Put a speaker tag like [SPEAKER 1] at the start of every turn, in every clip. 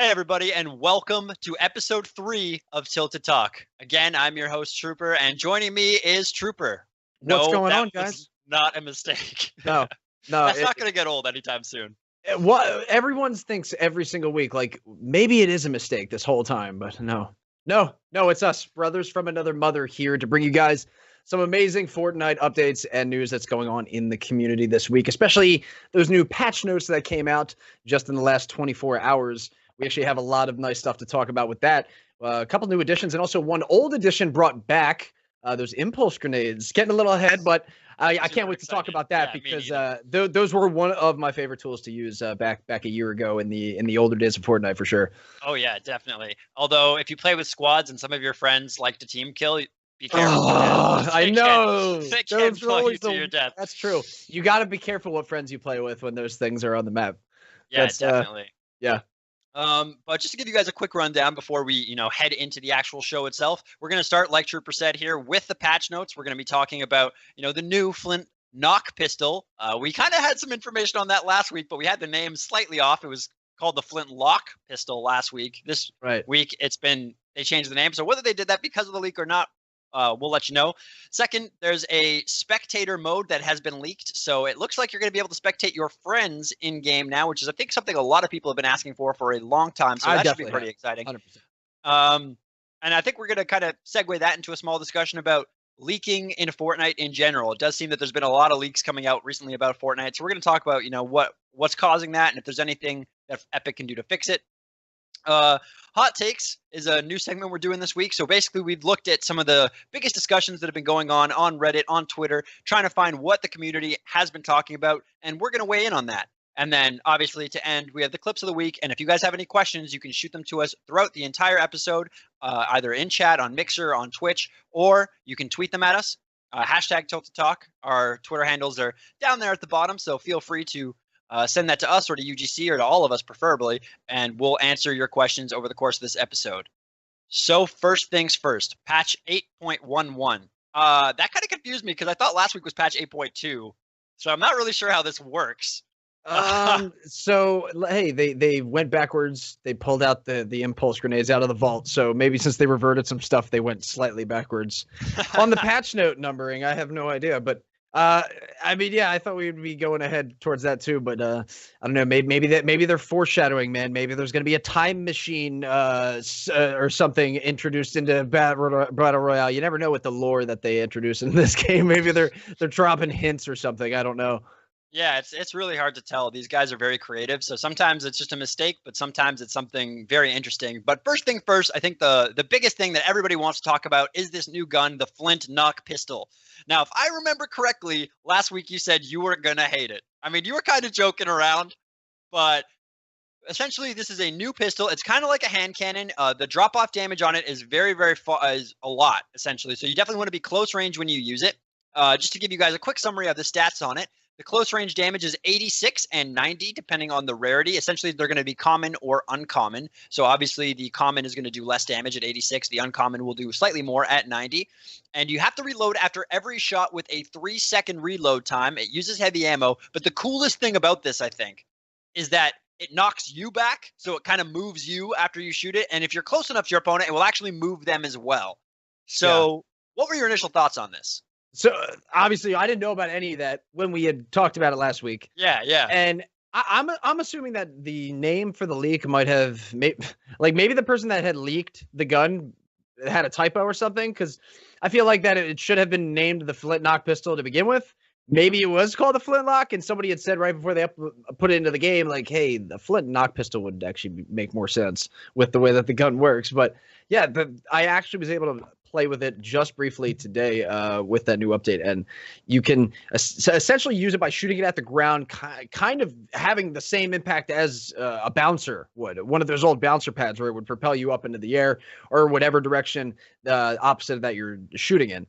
[SPEAKER 1] Hey, everybody, and welcome to episode 3 of Tilted Talk. Again, I'm your host, Trooper, and joining me is Trooper.
[SPEAKER 2] What's
[SPEAKER 1] No,
[SPEAKER 2] going
[SPEAKER 1] that
[SPEAKER 2] on,
[SPEAKER 1] was
[SPEAKER 2] guys?
[SPEAKER 1] not a mistake.
[SPEAKER 2] No, no.
[SPEAKER 1] That's not going to get old anytime soon.
[SPEAKER 2] What everyone thinks every single week, like maybe it is a mistake this whole time, but no. It's us, brothers from another mother, here to bring you guys some amazing Fortnite updates and news that's going on in the community this week, especially those new patch notes that came out just in the last 24 hours. We actually have a lot of nice stuff to talk about with that. A couple new additions and also one old addition brought back. Those impulse grenades, getting a little ahead, but I can't wait to talk about that because those were one of my favorite tools to use back a year ago in the older days of Fortnite for sure.
[SPEAKER 1] Oh, yeah, definitely. Although, if you play with squads and some of your friends like to team kill, be careful.
[SPEAKER 2] I know.
[SPEAKER 1] They can blow you to your death.
[SPEAKER 2] That's true. You got to be careful what friends you play with when those things are on the map.
[SPEAKER 1] Yeah, definitely.
[SPEAKER 2] Yeah.
[SPEAKER 1] But just to give you guys a quick rundown before we, head into the actual show itself, we're going to start, like Trooper said here, with the patch notes. We're going to be talking about, the new Flint knock pistol. We kind of had some information on that last week, but we had the name slightly off. It was called the Flint lock pistol last week. This week, they changed the name. So whether they did that because of the leak or not, we'll let you know. Second, there's a spectator mode that has been leaked. So it looks like you're going to be able to spectate your friends in game now, which is, I think, something a lot of people have been asking for a long time. So that should be pretty exciting.
[SPEAKER 2] 100%.
[SPEAKER 1] And I think we're going to kind of segue that into a small discussion about leaking in Fortnite in general. It does seem that there's been a lot of leaks coming out recently about Fortnite. So we're going to talk about, what's causing that and if there's anything that Epic can do to fix it. Hot Takes is a new segment we're doing this week. So basically, we've looked at some of the biggest discussions that have been going on Reddit, on Twitter, trying to find what the community has been talking about, and we're going to weigh in on that. And then, obviously, to end, we have the clips of the week. And if you guys have any questions, you can shoot them to us throughout the entire episode, either in chat, on Mixer, on Twitch, or you can tweet them at us. Hashtag Tilted Talk. Our Twitter handles are down there at the bottom, so feel free to send that to us or to UGC or to all of us preferably, and we'll answer your questions over the course of this episode. So first things first, patch 8.11. That kind of confused me because I thought last week was patch 8.2, so I'm not really sure how this works.
[SPEAKER 2] So hey, they went backwards. They pulled out the impulse grenades out of the vault. So maybe since they reverted some stuff, they went slightly backwards on the patch note numbering. I have no idea, but I thought we would be going ahead towards that too, but I don't know. Maybe they're foreshadowing, man. Maybe there's going to be a time machine or something introduced into Battle Royale. You never know with the lore that they introduce in this game. Maybe they're dropping hints or something. I don't know.
[SPEAKER 1] Yeah, it's really hard to tell. These guys are very creative, so sometimes it's just a mistake, but sometimes it's something very interesting. But first thing first, I think the biggest thing that everybody wants to talk about is this new gun, the Flint knock pistol. Now, if I remember correctly, last week you said you weren't going to hate it. I mean, you were kind of joking around, but essentially this is a new pistol. It's kind of like a hand cannon. The drop-off damage on it is very, very is a lot, essentially. So you definitely want to be close range when you use it. Just to give you guys a quick summary of the stats on it. The close range damage is 86 and 90, depending on the rarity. Essentially, they're going to be common or uncommon. So obviously, the common is going to do less damage at 86. The uncommon will do slightly more at 90. And you have to reload after every shot with a 3-second reload time. It uses heavy ammo. But the coolest thing about this, I think, is that it knocks you back. So it kind of moves you after you shoot it. And if you're close enough to your opponent, it will actually move them as well. So What were your initial thoughts on this?
[SPEAKER 2] So obviously, I didn't know about any of that when we had talked about it last week.
[SPEAKER 1] Yeah.
[SPEAKER 2] And I'm assuming that the name for the leak might have maybe the person that had leaked the gun had a typo or something, because I feel like that it should have been named the Flint knock pistol to begin with. Maybe it was called the Flintlock, and somebody had said right before they put it into the game, like, hey, the Flint knock pistol would actually make more sense with the way that the gun works. But yeah, I actually was able to play with it just briefly today with that new update, and you can essentially use it by shooting it at the ground, kind of having the same impact as a bouncer would, one of those old bouncer pads where it would propel you up into the air or whatever direction opposite of that you're shooting in.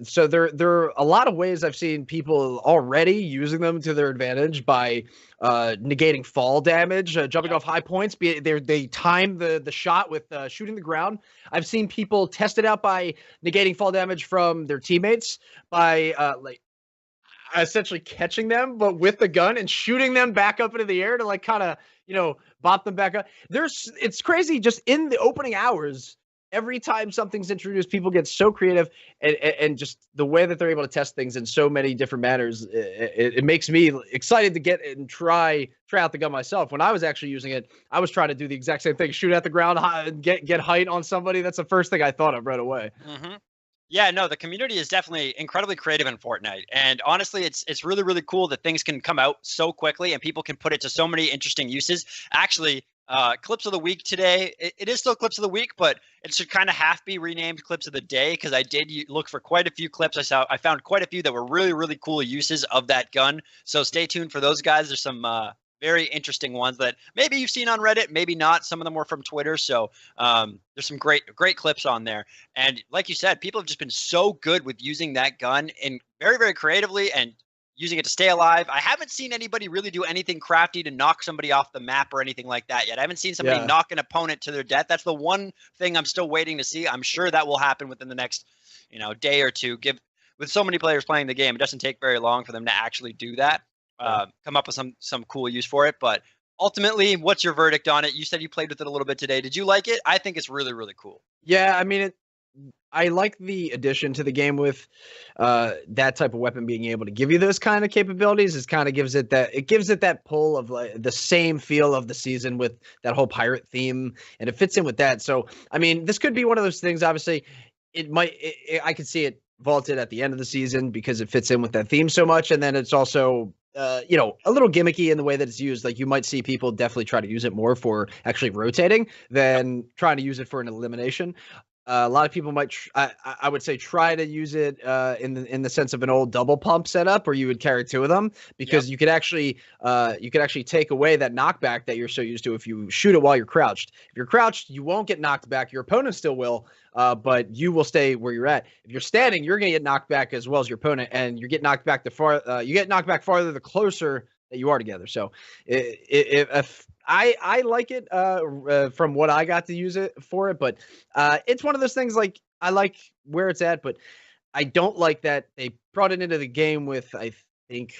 [SPEAKER 2] So there are a lot of ways I've seen people already using them to their advantage by negating fall damage, jumping off high points. They time the shot with shooting the ground. I've seen people test it out by negating fall damage from their teammates by essentially catching them, but with the gun and shooting them back up into the air to kind of bop them back up. It's crazy. Just in the opening hours, every time something's introduced, people get so creative, and just the way that they're able to test things in so many different manners, it makes me excited to get and try out the gun myself. When I was actually using it, I was trying to do the exact same thing: shoot at the ground, get height on somebody. That's the first thing I thought of right away.
[SPEAKER 1] Mm-hmm. Yeah, no, the community is definitely incredibly creative in Fortnite, and honestly, it's really really cool that things can come out so quickly and people can put it to so many interesting uses. Actually, clips of the week today, it is still clips of the week, but it should kind of half be renamed clips of the day because I did look for quite a few clips. I found quite a few that were really really cool uses of that gun. So stay tuned for those guys. There's some very interesting ones that maybe you've seen on Reddit, maybe not. Some of them were from Twitter. So there's some great clips on there. And like you said, people have just been so good with using that gun and very, very creatively and using it to stay alive. I haven't seen anybody really do anything crafty to knock somebody off the map or anything like that yet. I haven't seen somebody knock an opponent to their death. That's the one thing I'm still waiting to see. I'm sure that will happen within the next, day or two. With so many players playing the game, it doesn't take very long for them to actually do that. Come up with some cool use for it. But ultimately, what's your verdict on it? You said you played with it a little bit today. Did you like it? I think it's really, really cool.
[SPEAKER 2] Yeah, I mean, I like the addition to the game with that type of weapon being able to give you those kind of capabilities. It kind of gives it that pull of like the same feel of the season with that whole pirate theme, and it fits in with that. So, I mean, this could be one of those things. Obviously, I could see it vaulted at the end of the season because it fits in with that theme so much, and then it's also a little gimmicky in the way that it's used. Like you might see people definitely try to use it more for actually rotating than trying to use it for an elimination. A lot of people might, I would say, try to use it in the sense of an old double pump setup where you would carry two of them because you could actually take away that knockback that you're so used to if you shoot it while you're crouched. If you're crouched, you won't get knocked back. Your opponent still will, but you will stay where you're at. If you're standing, you're going to get knocked back as well as your opponent, and you get knocked back farther the closer that you are together. So if I like it from what I got to use it for it, but it's one of those things like I like where it's at, but I don't like that they brought it into the game with I think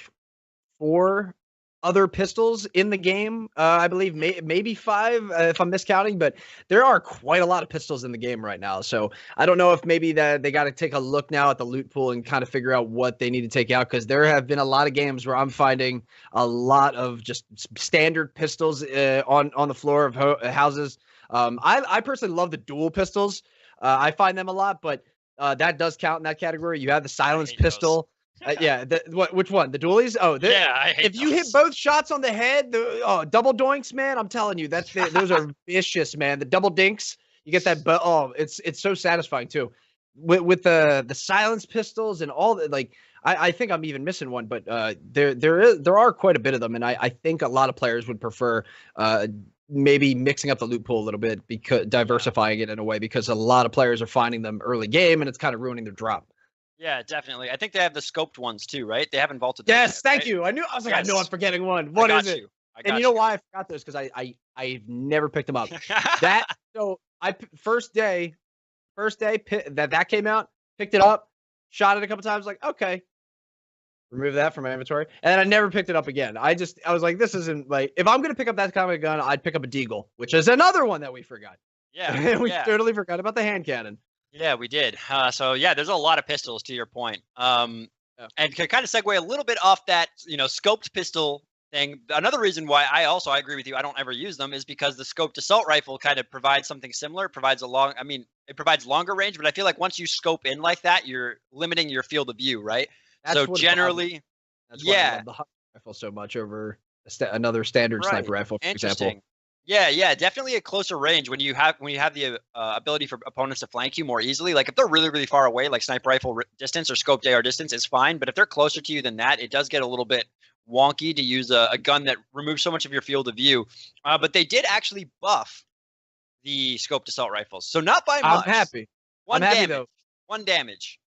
[SPEAKER 2] 4 other pistols in the game. I believe maybe 5 if I'm miscounting, but there are quite a lot of pistols in the game right now. So I don't know if maybe that they got to take a look now at the loot pool and kind of figure out what they need to take out, because there have been a lot of games where I'm finding a lot of just standard pistols on the floor of houses. I personally love the dual pistols. I find them a lot, but that does count in that category. You have the silenced pistol. Which one? The dualies? Oh, if you hit both shots on the head, double doinks, man. I'm telling you, those are vicious, man. The double dinks, you get that. But it's so satisfying too. With the silenced pistols and all that. Like I think I'm even missing one, but there are quite a bit of them, and I think a lot of players would prefer maybe mixing up the loot pool a little bit, because diversifying it in a way, because a lot of players are finding them early game, and it's kind of ruining their drop.
[SPEAKER 1] Yeah, definitely. I think they have the scoped ones too, right? They haven't vaulted.
[SPEAKER 2] Yes, thank you. I was like, I know I'm forgetting one. What is it? And you know why I forgot those? Because I've never picked them up. First day that came out, picked it up, shot it a couple times, like, okay, remove that from my inventory, and then I never picked it up again. I was like, this isn't like, if I'm gonna pick up that kind of gun, I'd pick up a Deagle, which is another one that we forgot.
[SPEAKER 1] Yeah,
[SPEAKER 2] we totally forgot about the hand cannon.
[SPEAKER 1] Yeah, we did. So yeah, there's a lot of pistols to your point. And to kind of segue a little bit off that, scoped pistol thing. Another reason why I agree with you, I don't ever use them, is because the scoped assault rifle kind of provides something similar. It provides it provides longer range, but I feel like once you scope in like that, you're limiting your field of view, right? So generally,
[SPEAKER 2] that's why I love the hunting rifle so much over another standard sniper rifle, for example.
[SPEAKER 1] Yeah, definitely a closer range when you have the ability for opponents to flank you more easily. Like if they're really, really far away, like sniper rifle distance or scoped AR distance, it's fine. But if they're closer to you than that, it does get a little bit wonky to use a gun that removes so much of your field of view. But they did actually buff the scoped assault rifles, so not by much.
[SPEAKER 2] I'm happy.
[SPEAKER 1] One damage.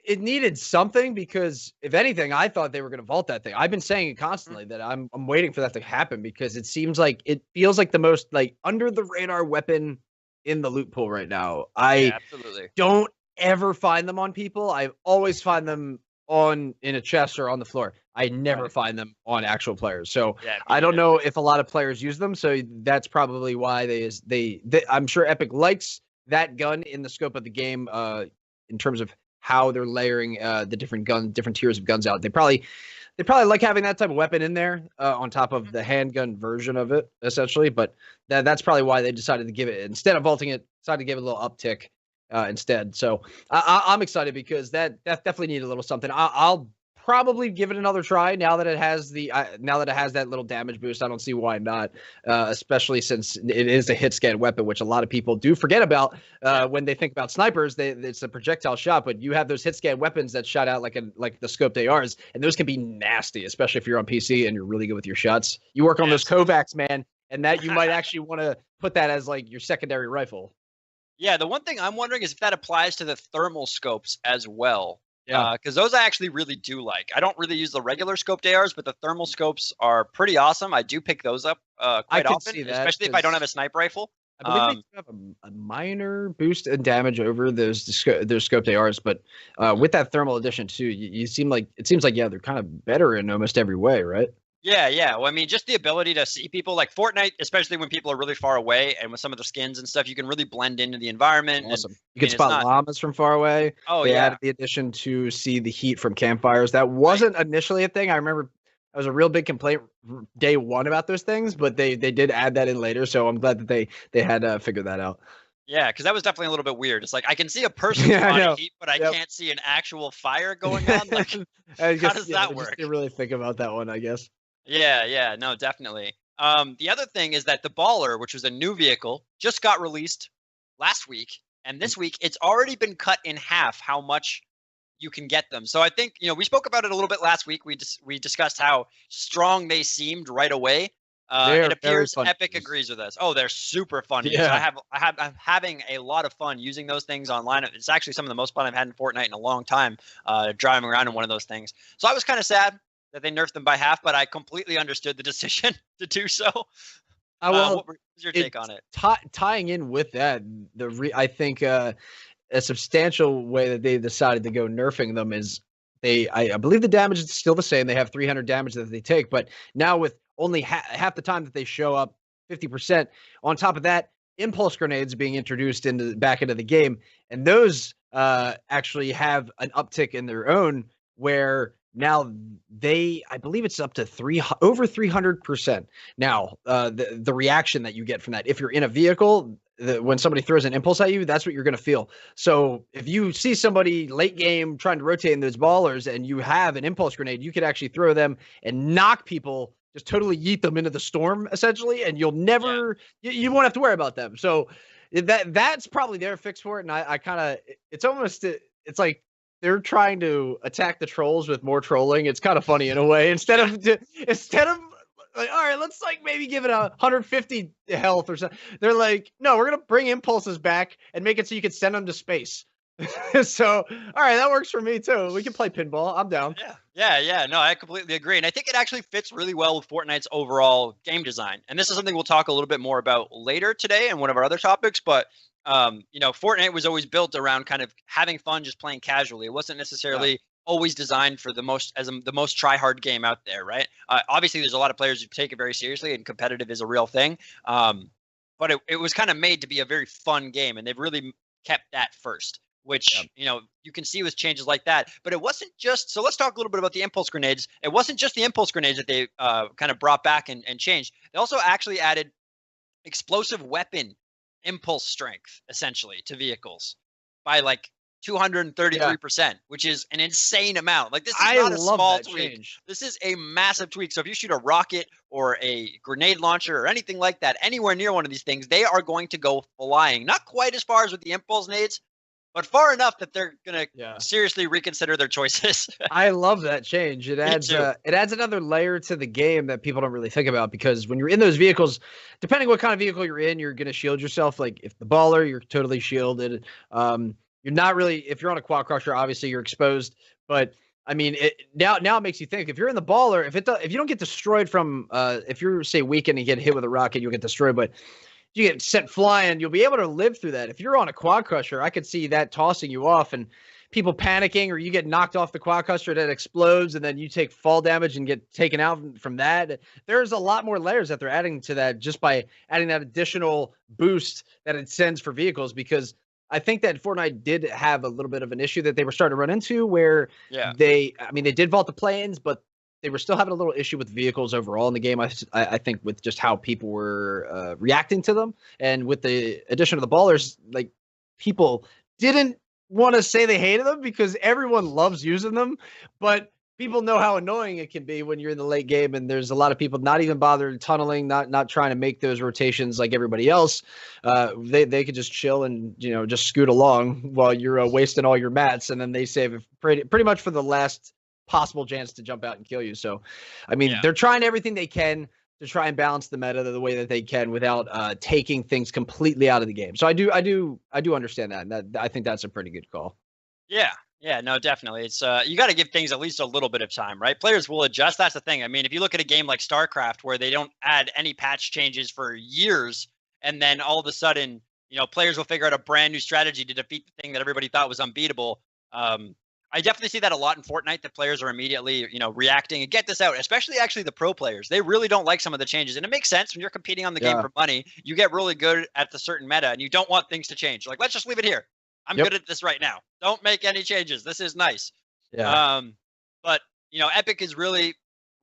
[SPEAKER 2] It needed something, because if anything, I thought they were going to vault that thing. I've been saying it constantly that I'm waiting for that to happen, because it feels like the most like under the radar weapon in the loot pool right now. I
[SPEAKER 1] absolutely
[SPEAKER 2] don't ever find them on people. I always find them in a chest or on the floor. I never find them on actual players. So
[SPEAKER 1] Yeah,
[SPEAKER 2] I don't know if a lot of players use them. So that's probably why they I'm sure Epic likes that gun in the scope of the game, in terms of how they're layering the different tiers of guns out. They probably like having that type of weapon in there, on top of the handgun version of it, essentially. But that's probably why they decided to give it, instead of vaulting it, decided to give it a little uptick instead. So I'm excited because that definitely needed a little something. I'll probably give it another try now that it has that little damage boost. I don't see why not, especially since it is a hit scan weapon, which a lot of people do forget about when they think about snipers. It's a projectile shot, but you have those hit scan weapons that shot out like the scoped ARs, and those can be nasty, especially if you're on PC and you're really good with your shots. You work on those Kovacs, man, and that you might actually want to put that as like your secondary rifle.
[SPEAKER 1] Yeah, the one thing I'm wondering is if that applies to the thermal scopes as well.
[SPEAKER 2] Yeah.
[SPEAKER 1] Because those I actually really do like. I don't really use the regular scoped ARs, but the thermal scopes are pretty awesome. I do pick those up quite often, especially if I don't have a sniper rifle.
[SPEAKER 2] I believe they have a minor boost in damage over those scoped ARs, but with that thermal addition too, it seems like they're kind of better in almost every way, right?
[SPEAKER 1] Yeah. Well, I mean, just the ability to see people like Fortnite, especially when people are really far away, and with some of the skins and stuff, you can really blend into the environment.
[SPEAKER 2] Awesome.
[SPEAKER 1] And,
[SPEAKER 2] you can spot llamas from far away.
[SPEAKER 1] Oh,
[SPEAKER 2] they
[SPEAKER 1] yeah.
[SPEAKER 2] added the addition to see the heat from campfires. That wasn't initially a thing. I remember that was a real big complaint day one about those things, but they did add that in later. So I'm glad that they had figured that out.
[SPEAKER 1] Yeah, because that was definitely a little bit weird. It's like I can see a person's body heat, but I can't see an actual fire going on. Like, how does that work?
[SPEAKER 2] You really think about that one, I guess.
[SPEAKER 1] Yeah, no, definitely. The other thing is that the Baller, which was a new vehicle, just got released last week, and this week it's already been cut in half how much you can get them. So I think, we spoke about it a little bit last week. We discussed how strong they seemed right away. It appears Epic agrees with us. Oh, they're super fun.
[SPEAKER 2] Yeah.
[SPEAKER 1] I'm having a lot of fun using those things online. It's actually some of the most fun I've had in Fortnite in a long time, driving around in one of those things. So I was kind of sad that they nerfed them by half, but I completely understood the decision to do so. What was your take on it?
[SPEAKER 2] Tying in with that, I think a substantial way that they decided to go nerfing them is I believe the damage is still the same. They have 300 damage that they take, but now with only half the time that they show up, 50%. On top of that, impulse grenades being introduced back into the game, and those actually have an uptick in their own, where now I believe it's up to over 300%. Now, the reaction that you get from that, if you're in a vehicle, when somebody throws an impulse at you, that's what you're going to feel. So if you see somebody late game trying to rotate in those ballers and you have an impulse grenade, you could actually throw them and knock people, just totally yeet them into the storm, essentially, and you'll never, you won't have to worry about them. So that's probably their fix for it. And I kind of, it's like they're trying to attack the trolls with more trolling. It's kind of funny in a way. Instead of like, all right, let's like maybe give it 150 health or something. They're like, no, we're gonna bring impulses back and make it so you can send them to space. So, all right, that works for me too. We can play pinball. I'm down.
[SPEAKER 1] Yeah. No, I completely agree, and I think it actually fits really well with Fortnite's overall game design. And this is something we'll talk a little bit more about later today in one of our other topics. But Fortnite was always built around kind of having fun, just playing casually. It wasn't necessarily always designed for the most try-hard game out there, right? Obviously, there's a lot of players who take it very seriously, and competitive is a real thing. But it was kind of made to be a very fun game, and they've really kept that first, which, you can see with changes like that. But it wasn't just – so let's talk a little bit about the impulse grenades. It wasn't just the impulse grenades that they kind of brought back and changed. They also actually added explosive weapon impulse strength, essentially, to vehicles by like 233%, which is an insane amount. Like, this is not a small tweak. Change. This is a massive tweak. So if you shoot a rocket or a grenade launcher or anything like that anywhere near one of these things, they are going to go flying. Not quite as far as with the impulse nades, but far enough that they're going to seriously reconsider their choices.
[SPEAKER 2] I love that change. It adds another layer to the game that people don't really think about, because when you're in those vehicles, depending what kind of vehicle you're in, you're going to shield yourself. Like if the Baller, you're totally shielded. You're not really, if you're on a quad crusher, obviously you're exposed. But I mean, now it makes you think, if you're in the Baller, if you don't get destroyed from, if you're say weakened and get hit with a rocket, you'll get destroyed. But you get sent flying, you'll be able to live through that. If you're on a quad crusher, I could see that tossing you off. And people panicking, or you get knocked off the quadcuster that explodes, and then you take fall damage and get taken out from that. There's a lot more layers that they're adding to that just by adding that additional boost that it sends for vehicles, because I think that Fortnite did have a little bit of an issue that they were starting to run into where
[SPEAKER 1] Yeah.
[SPEAKER 2] they did vault the planes, but they were still having a little issue with vehicles overall in the game. I think with just how people were reacting to them, and with the addition of the ballers, like people didn't want to say they hated them because everyone loves using them, but people know how annoying it can be when you're in the late game and there's a lot of people not even bothered tunneling, not trying to make those rotations like everybody else. They could just chill and just scoot along while you're wasting all your mats, and then they save it pretty much for the last possible chance to jump out and kill you. So, I mean, they're trying everything they can to try and balance the meta the way that they can without taking things completely out of the game. So I do understand that, and that I think that's a pretty good call.
[SPEAKER 1] Yeah, no, definitely. It's you got to give things at least a little bit of time, right? Players will adjust. That's the thing. I mean, if you look at a game like StarCraft where they don't add any patch changes for years, and then all of a sudden, players will figure out a brand new strategy to defeat the thing that everybody thought was unbeatable. I definitely see that a lot in Fortnite. The players are immediately, reacting. And get this out, especially actually the pro players. They really don't like some of the changes, and it makes sense when you're competing on the game for money. You get really good at the certain meta, and you don't want things to change. Like, let's just leave it here. I'm good at this right now. Don't make any changes. This is nice.
[SPEAKER 2] Yeah.
[SPEAKER 1] But Epic is really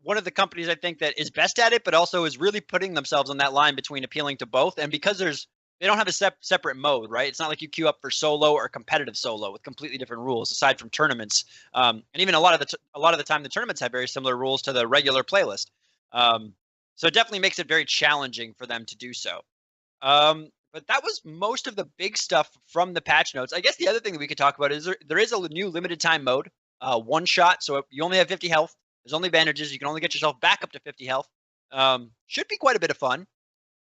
[SPEAKER 1] one of the companies I think that is best at it, but also is really putting themselves on that line between appealing to both. And because they don't have a separate mode, right? It's not like you queue up for solo or competitive solo with completely different rules, aside from tournaments. And even a lot of the time, the tournaments have very similar rules to the regular playlist. So it definitely makes it very challenging for them to do so. But that was most of the big stuff from the patch notes. I guess the other thing that we could talk about is there is a new limited time mode, one shot. So you only have 50 health. There's only bandages. You can only get yourself back up to 50 health. Should be quite a bit of fun.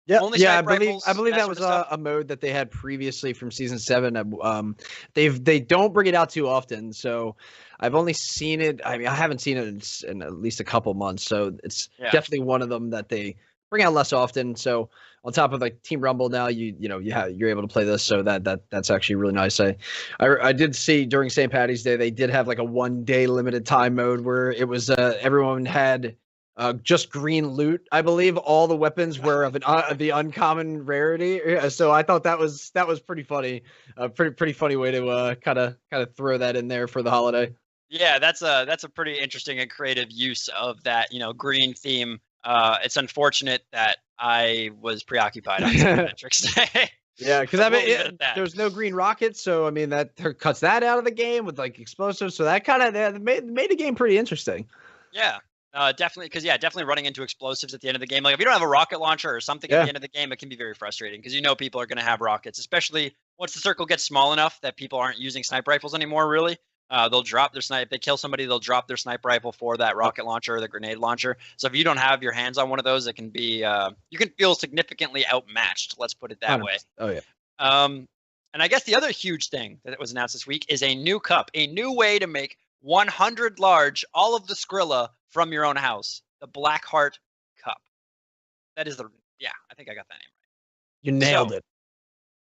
[SPEAKER 2] Yeah, I believe that was a mode that they had previously from season 7. They don't bring it out too often, so I've only seen it. I mean, I haven't seen it in at least a couple months, so it's definitely one of them that they bring out less often. So on top of like Team Rumble now, you're able to play this, so that's actually really nice. I did see during St. Patty's Day they did have like a 1-day limited time mode where it was everyone had just green loot. I believe all the weapons were of the uncommon rarity. So I thought that was pretty funny. Pretty funny way to kind of throw that in there for the holiday.
[SPEAKER 1] Yeah, that's a pretty interesting and creative use of that green theme. It's unfortunate that I was preoccupied on St. Patrick's Day.
[SPEAKER 2] Yeah, because there's no green rockets, so I mean that cuts that out of the game with like explosives. So that kind of made the game pretty interesting.
[SPEAKER 1] Yeah. Definitely, because definitely running into explosives at the end of the game. Like if you don't have a rocket launcher or something at the end of the game, it can be very frustrating because people are going to have rockets, especially once the circle gets small enough that people aren't using sniper rifles anymore. Really, they'll drop their snipe. If they kill somebody, they'll drop their sniper rifle for that rocket launcher or the grenade launcher. So if you don't have your hands on one of those, it can be you can feel significantly outmatched. Let's put it that way.
[SPEAKER 2] Oh yeah.
[SPEAKER 1] And I guess the other huge thing that was announced this week is a new cup, a new way to make 100 large, all of the Skrilla from your own house. The Blackheart Cup. That is I think I got that name right.
[SPEAKER 2] You nailed it.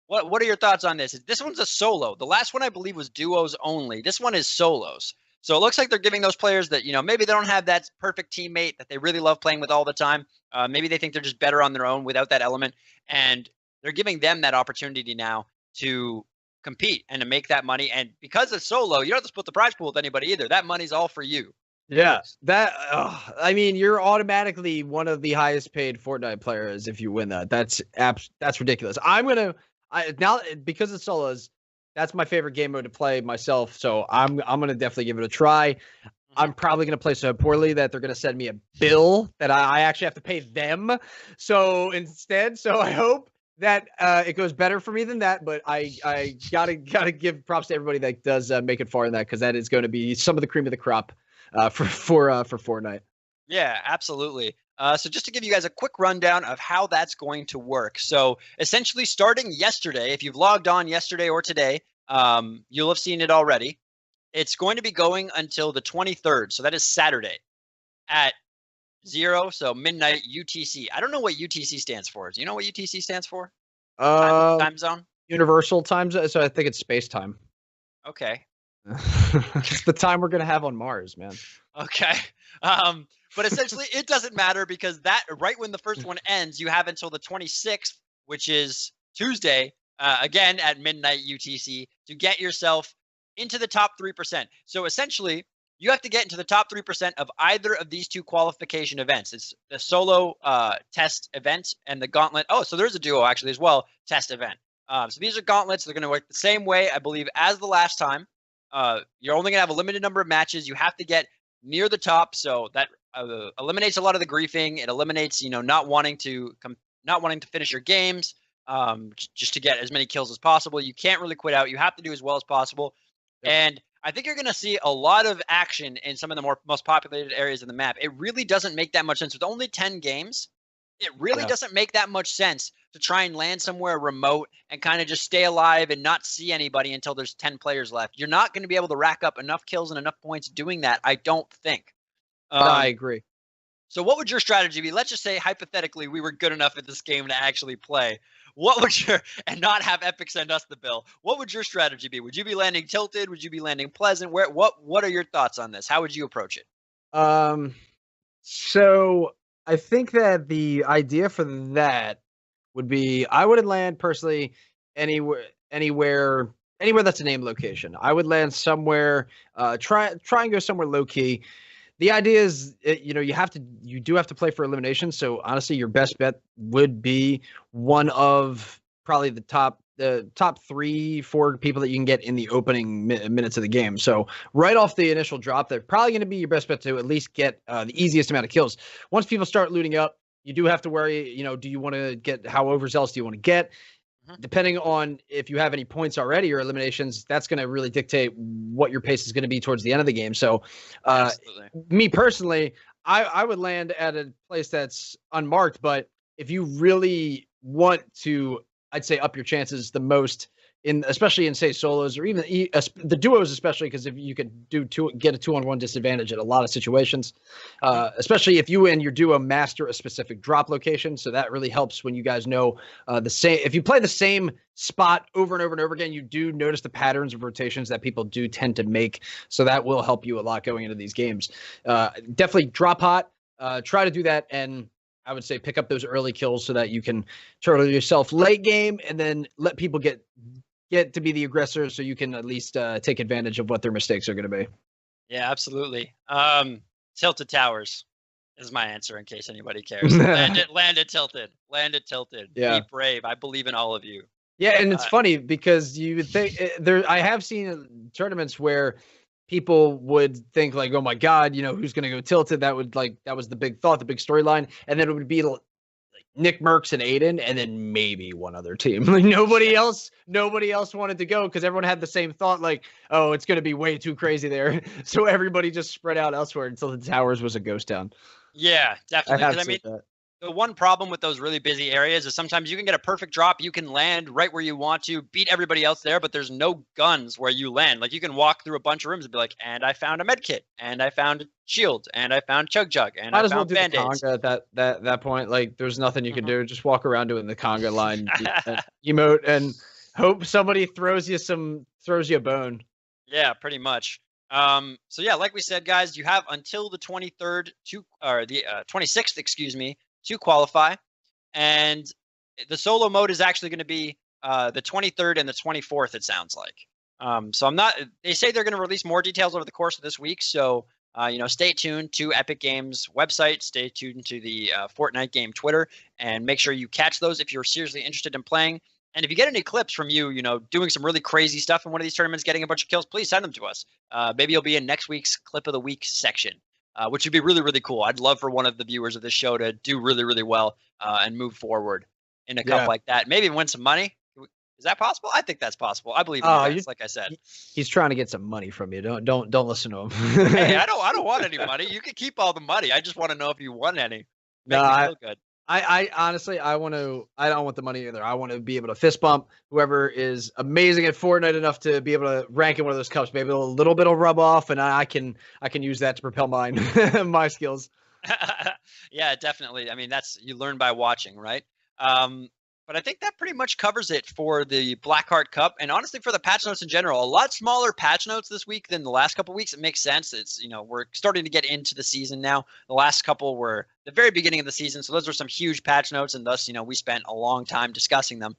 [SPEAKER 1] What are your thoughts on this? This one's a solo. The last one I believe was duos only. This one is solos. So it looks like they're giving those players that, maybe they don't have that perfect teammate that they really love playing with all the time. Maybe they think they're just better on their own without that element. And they're giving them that opportunity now to compete and to make that money. And because it's solo, you don't have to split the prize pool with anybody either. That money's all for you.
[SPEAKER 2] Yeah, I mean, you're automatically one of the highest paid Fortnite players if you win that. That's ridiculous. Now because it's solos, that's my favorite game mode to play myself. So I'm gonna definitely give it a try. I'm probably gonna play so poorly that they're gonna send me a bill that I actually have to pay them. So instead, I hope that it goes better for me than that, but I gotta give props to everybody that does make it far in that, because that is going to be some of the cream of the crop for Fortnite.
[SPEAKER 1] Yeah, absolutely. So just to give you guys a quick rundown of how that's going to work. So essentially starting yesterday, if you've logged on yesterday or today, you'll have seen it already. It's going to be going until the 23rd. So that is Saturday at 0, so midnight UTC. I don't know what UTC stands for. Do you know what UTC stands for? Time zone?
[SPEAKER 2] Universal time zone. So I think it's space time.
[SPEAKER 1] Okay.
[SPEAKER 2] It's the time we're gonna have on Mars, man.
[SPEAKER 1] Okay. Um, but essentially, it doesn't matter because that right when the first one ends, you have until the 26th, which is Tuesday, again at midnight UTC, to get yourself into the top 3%. So essentially, you have to get into the top 3% of either of these two qualification events. It's the solo test event and the gauntlet. Oh, so there's a duo actually as well, test event. So these are gauntlets. They're going to work the same way, I believe, as the last time. You're only going to have a limited number of matches. You have to get near the top, so that eliminates a lot of the griefing. It eliminates, not wanting to finish your games, just to get as many kills as possible. You can't really quit out. You have to do as well as possible. Yep. And I think you're going to see a lot of action in some of the most populated areas of the map. It really doesn't make that much sense with only 10 games. It really doesn't make that much sense to try and land somewhere remote and kind of just stay alive and not see anybody until there's 10 players left. You're not going to be able to rack up enough kills and enough points doing that, I don't think.
[SPEAKER 2] I agree.
[SPEAKER 1] So what would your strategy be? Let's just say, hypothetically, we were good enough at this game to actually play. What would and not have Epic send us the bill. What would your strategy be? Would you be landing tilted? Would you be landing pleasant? What are your thoughts on this? How would you approach it?
[SPEAKER 2] So I think that the idea for that would be I would land personally anywhere that's a named location. I would land somewhere, try and go somewhere low key. The idea is, you do have to play for elimination. So honestly, your best bet would be one of probably the top 3-4 people that you can get in the opening minutes of the game. So right off the initial drop, they're probably going to be your best bet to at least get the easiest amount of kills. Once people start looting up, you do have to worry, do you want to get, how overzealous do you want to get? Depending on if you have any points already or eliminations, that's going to really dictate what your pace is going to be towards the end of the game. So me personally, I would land at a place that's unmarked, but if you really want to, I'd say up your chances the most especially in say solos or even the duos, especially because if you could get a 2-on-1 disadvantage in a lot of situations, especially if you and your duo master a specific drop location. So that really helps when you guys know if you play the same spot over and over and over again, you do notice the patterns of rotations that people do tend to make. So that will help you a lot going into these games. Definitely drop hot, try to do that. And I would say pick up those early kills so that you can turtle yourself late game and then let people get to be the aggressor so you can at least take advantage of what their mistakes are going to be.
[SPEAKER 1] Yeah, absolutely. Tilted towers is my answer in case anybody cares. Land it tilted. Yeah. Be brave. I believe in all of you.
[SPEAKER 2] Yeah, and it's funny because you would think I have seen tournaments where people would think like, oh my God, who's going to go tilted? That was the big thought, the big storyline. And then it would be like Nick Merckx and Aiden, and then maybe one other team. Like nobody else wanted to go because everyone had the same thought, like, oh, it's going to be way too crazy there. So everybody just spread out elsewhere until the towers was a ghost town.
[SPEAKER 1] Yeah, definitely. The one problem with those really busy areas is sometimes you can get a perfect drop. You can land right where you want to, beat everybody else there, but there's no guns where you land. Like you can walk through a bunch of rooms and be like, and I found a med kit, and I found a shield, and I found chug jug, and I found band-aids.
[SPEAKER 2] Might as well do the conga at that point. Like there's nothing you can do. Just walk around doing the conga line emote and hope somebody throws you a bone.
[SPEAKER 1] Yeah, pretty much. So yeah, like we said, guys, you have until the 23rd or the 26th, excuse me, to qualify, and the solo mode is actually going to be the 23rd and the 24th, it sounds like. So they say they're going to release more details over the course of this week, so stay tuned to Epic Games website, stay tuned to the Fortnite game Twitter, and make sure you catch those if you're seriously interested in playing. And if you get any clips from you doing some really crazy stuff in one of these tournaments, getting a bunch of kills, please send them to us. Maybe you'll be in next week's clip of the week section. Which would be really, really cool. I'd love for one of the viewers of this show to do really, really well and move forward in a cup like that. Maybe win some money. Is that possible? I think that's possible. I believe in you guys, like I said.
[SPEAKER 2] He's trying to get some money from you. Don't listen to him.
[SPEAKER 1] Hey, I don't want any money. You can keep all the money. I just want to know if you won any. Make me feel good.
[SPEAKER 2] I honestly, I don't want the money either. I want to be able to fist bump whoever is amazing at Fortnite enough to be able to rank in one of those cups. Maybe a little bit will rub off, and I can use that to propel my skills.
[SPEAKER 1] Yeah, definitely. I mean, you learn by watching, right? But I think that pretty much covers it for the Blackheart Cup, and honestly for the patch notes in general. A lot smaller patch notes this week than the last couple weeks. It makes sense. It's, we're starting to get into the season now. The last couple were the very beginning of the season, so those were some huge patch notes, and thus, we spent a long time discussing them.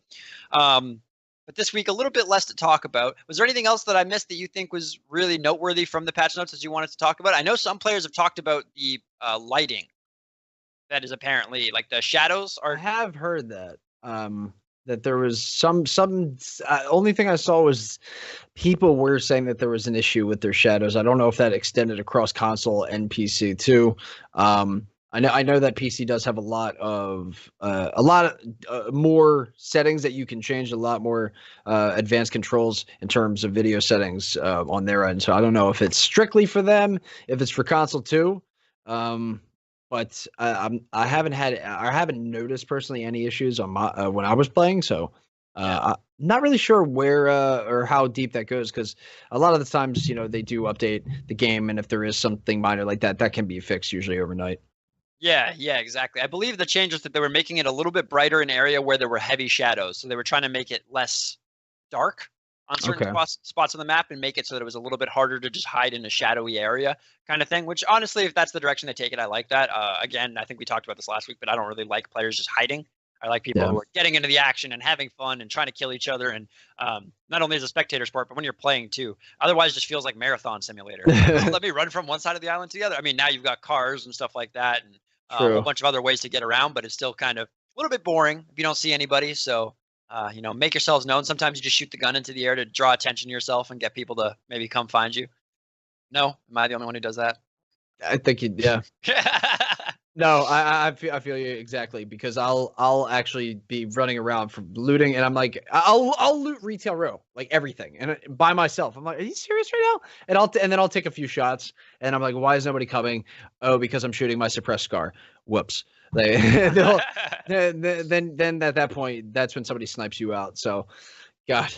[SPEAKER 1] But this week, a little bit less to talk about. Was there anything else that I missed that you think was really noteworthy from the patch notes that you wanted to talk about? I know some players have talked about the lighting. That is apparently like the shadows are.
[SPEAKER 2] I have heard that. That there was some only thing I saw was people were saying that there was an issue with their shadows. I don't know if that extended across console and PC too. I know that PC does have a lot of more settings that you can change, a lot more advanced controls in terms of video settings on their end. So I don't know if it's strictly for them, if it's for console too. But I haven't noticed personally any issues on my when I was playing. So I'm not really sure where or how deep that goes, because a lot of the times they do update the game, and if there is something minor like that, that can be fixed usually overnight.
[SPEAKER 1] Yeah, exactly. I believe the change was that they were making it a little bit brighter in an area where there were heavy shadows. So they were trying to make it less dark on certain spots on the map and make it so that it was a little bit harder to just hide in a shadowy area kind of thing, which honestly, if that's the direction they take it, I like that. Again, I think we talked about this last week, but I don't really like players just hiding. I like people who are getting into the action and having fun and trying to kill each other. And not only as a spectator sport, but when you're playing too. Otherwise, it just feels like marathon simulator. Let me run from one side of the island to the other. I mean, now you've got cars and stuff like that, and a whole bunch of other ways to get around, but it's still kind of a little bit boring if you don't see anybody. So, make yourselves known. Sometimes you just shoot the gun into the air to draw attention to yourself and get people to maybe come find you. No? Am I the only one who does that?
[SPEAKER 2] I think yeah. No, I feel you exactly, because I'll actually be running around from looting, and I'm like, I'll loot retail row, like everything, and by myself. I'm like, are you serious right now? And then I'll take a few shots, and I'm like, why is nobody coming? Oh, because I'm shooting my suppressed scar. Whoops. Like, then at that point, that's when somebody snipes you out. So, God.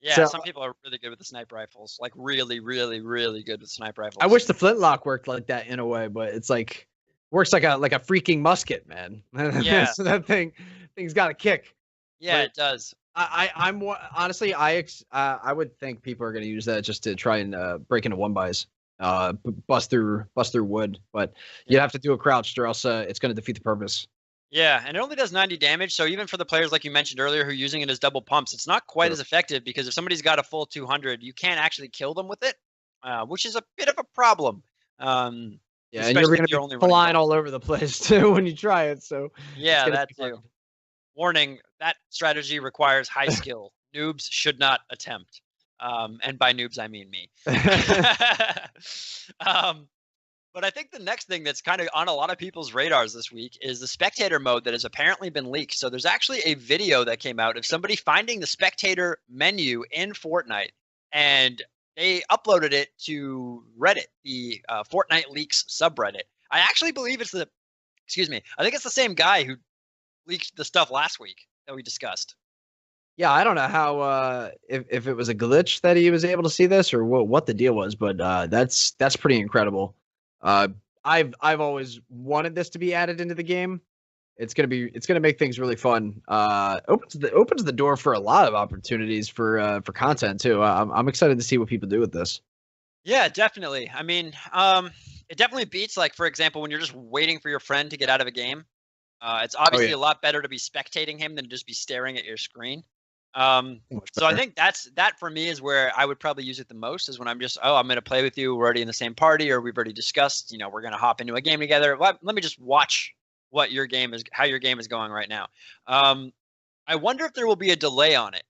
[SPEAKER 1] Yeah, so, some people are really good with the sniper rifles, like really, really, really good with sniper rifles.
[SPEAKER 2] I wish the flintlock worked like that in a way, but it's like works like a freaking musket, man.
[SPEAKER 1] Yeah.
[SPEAKER 2] So that thing's got a kick.
[SPEAKER 1] Yeah, but it does.
[SPEAKER 2] I'm honestly, I would think people are going to use that just to try and break into one buys, bust through wood, but you'd have to do a crouched, or else it's going to defeat the purpose.
[SPEAKER 1] Yeah, and it only does 90 damage, so even for the players like you mentioned earlier who are using it as double pumps, it's not quite as effective, because if somebody's got a full 200, you can't actually kill them with it, which is a bit of a problem.
[SPEAKER 2] Yeah, and you're going to be flying all over the place too when you try it. So
[SPEAKER 1] yeah, that too. Warning: that strategy requires high skill. Noobs should not attempt. And by noobs, I mean me. But I think the next thing that's kind of on a lot of people's radars this week is the spectator mode that has apparently been leaked. So there's actually a video that came out of somebody finding the spectator menu in Fortnite, and they uploaded it to Reddit, the Fortnite Leaks subreddit. I actually believe I think it's the same guy who leaked the stuff last week that we discussed.
[SPEAKER 2] Yeah, I don't know how if it was a glitch that he was able to see this, or what the deal was, but that's pretty incredible. I've always wanted this to be added into the game. It's gonna make things really fun. Opens the door for a lot of opportunities for content too. I'm excited to see what people do with this.
[SPEAKER 1] Yeah, definitely. I mean, it definitely beats, like, for example, when you're just waiting for your friend to get out of a game. It's obviously a lot better to be spectating him than just be staring at your screen. So I think that for me is where I would probably use it the most, is when I'm just, I'm going to play with you. We're already in the same party, or we've already discussed, we're going to hop into a game together. Let me just watch how your game is going right now. I wonder if there will be a delay on it.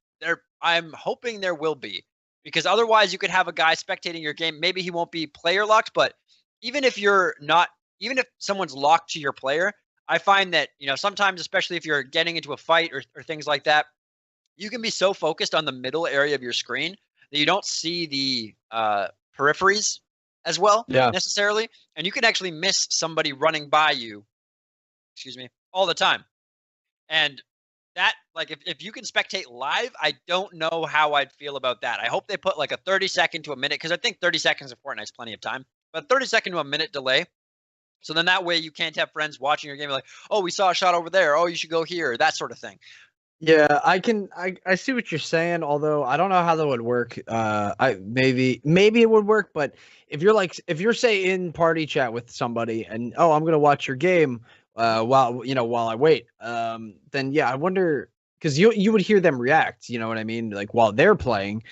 [SPEAKER 1] I'm hoping there will be, because otherwise you could have a guy spectating your game. Maybe he won't be player locked, but even if someone's locked to your player, I find that, sometimes, especially if you're getting into a fight or things like that, you can be so focused on the middle area of your screen that you don't see the peripheries as well necessarily. And you can actually miss somebody running by you, all the time. And that, like, if you can spectate live, I don't know how I'd feel about that. I hope they put like a 30-second to a minute, because I think 30 seconds of Fortnite's plenty of time, but 30-second to a minute delay. So then that way you can't have friends watching your game like, oh, we saw a shot over there. Oh, you should go here, that sort of thing.
[SPEAKER 2] Yeah, I see what you're saying, although I don't know how that would work. I maybe it would work, but if you're say in party chat with somebody and oh, I'm gonna watch your game while I wait, then yeah, I wonder because you would hear them react, you know what I mean? Like while they're playing.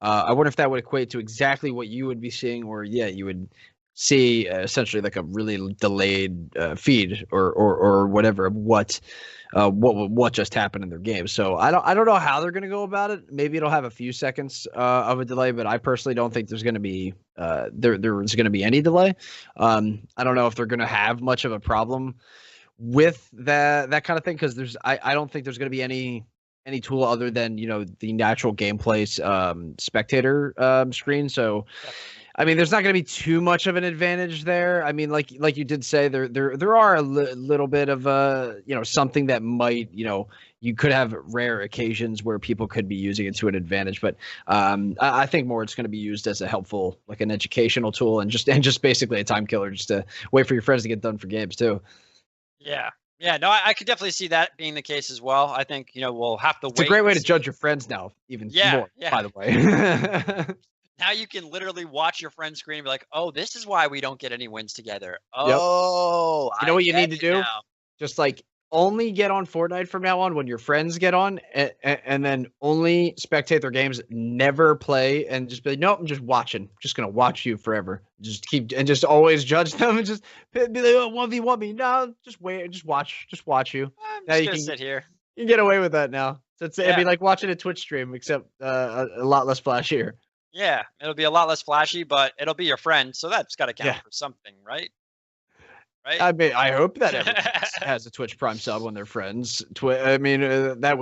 [SPEAKER 2] I wonder if that would equate to exactly what you would be seeing, or yeah, you would see essentially like a really delayed feed or whatever of what just happened in their game. So I don't know how they're going to go about it. Maybe it'll have a few seconds of a delay, but I personally don't think there's going to be there's going to be any delay. I don't know if they're going to have much of a problem with that kind of thing because I don't think there's going to be any tool other than the natural gameplay's spectator screen. So
[SPEAKER 1] Definitely.
[SPEAKER 2] I mean, there's not going to be too much of an advantage there. I mean, like you did say, there are little bit of something that might you could have rare occasions where people could be using it to an advantage, but I think more it's going to be used as a helpful like an educational tool and just basically a time killer just to wait for your friends to get done for games too.
[SPEAKER 1] Yeah. Yeah, no, I could definitely see that being the case as well. I think, we'll have to
[SPEAKER 2] It's a
[SPEAKER 1] wait
[SPEAKER 2] great way
[SPEAKER 1] and
[SPEAKER 2] to
[SPEAKER 1] see.
[SPEAKER 2] judge your friends now, even
[SPEAKER 1] Yeah,
[SPEAKER 2] more.
[SPEAKER 1] yeah.
[SPEAKER 2] By the way.
[SPEAKER 1] Now you can literally watch your friend screen and be like, "Oh, this is why we don't get any wins together.
[SPEAKER 2] Yep.
[SPEAKER 1] Oh,
[SPEAKER 2] You know
[SPEAKER 1] I
[SPEAKER 2] what you
[SPEAKER 1] get
[SPEAKER 2] need to
[SPEAKER 1] it
[SPEAKER 2] do?
[SPEAKER 1] now."
[SPEAKER 2] Just like only get on Fortnite from now on when your friends get on, and then only spectate their games. Never play, and just be like, nope, I'm just watching. Just gonna watch you forever. Just keep and just always judge them and just be like, oh, 1v1 me. No, just wait, just watch you.
[SPEAKER 1] I'm
[SPEAKER 2] Now
[SPEAKER 1] just
[SPEAKER 2] you
[SPEAKER 1] gonna
[SPEAKER 2] can
[SPEAKER 1] sit here.
[SPEAKER 2] get away with that now. So it'd
[SPEAKER 1] Yeah.
[SPEAKER 2] be like watching a Twitch stream, except a lot less flashier.
[SPEAKER 1] Yeah, it'll be a lot less flashy, but it'll be your friend, so that's got to count
[SPEAKER 2] Yeah.
[SPEAKER 1] for something, right? Right?
[SPEAKER 2] I mean, I hope that everyone has a Twitch Prime sub when they're friends. I mean, that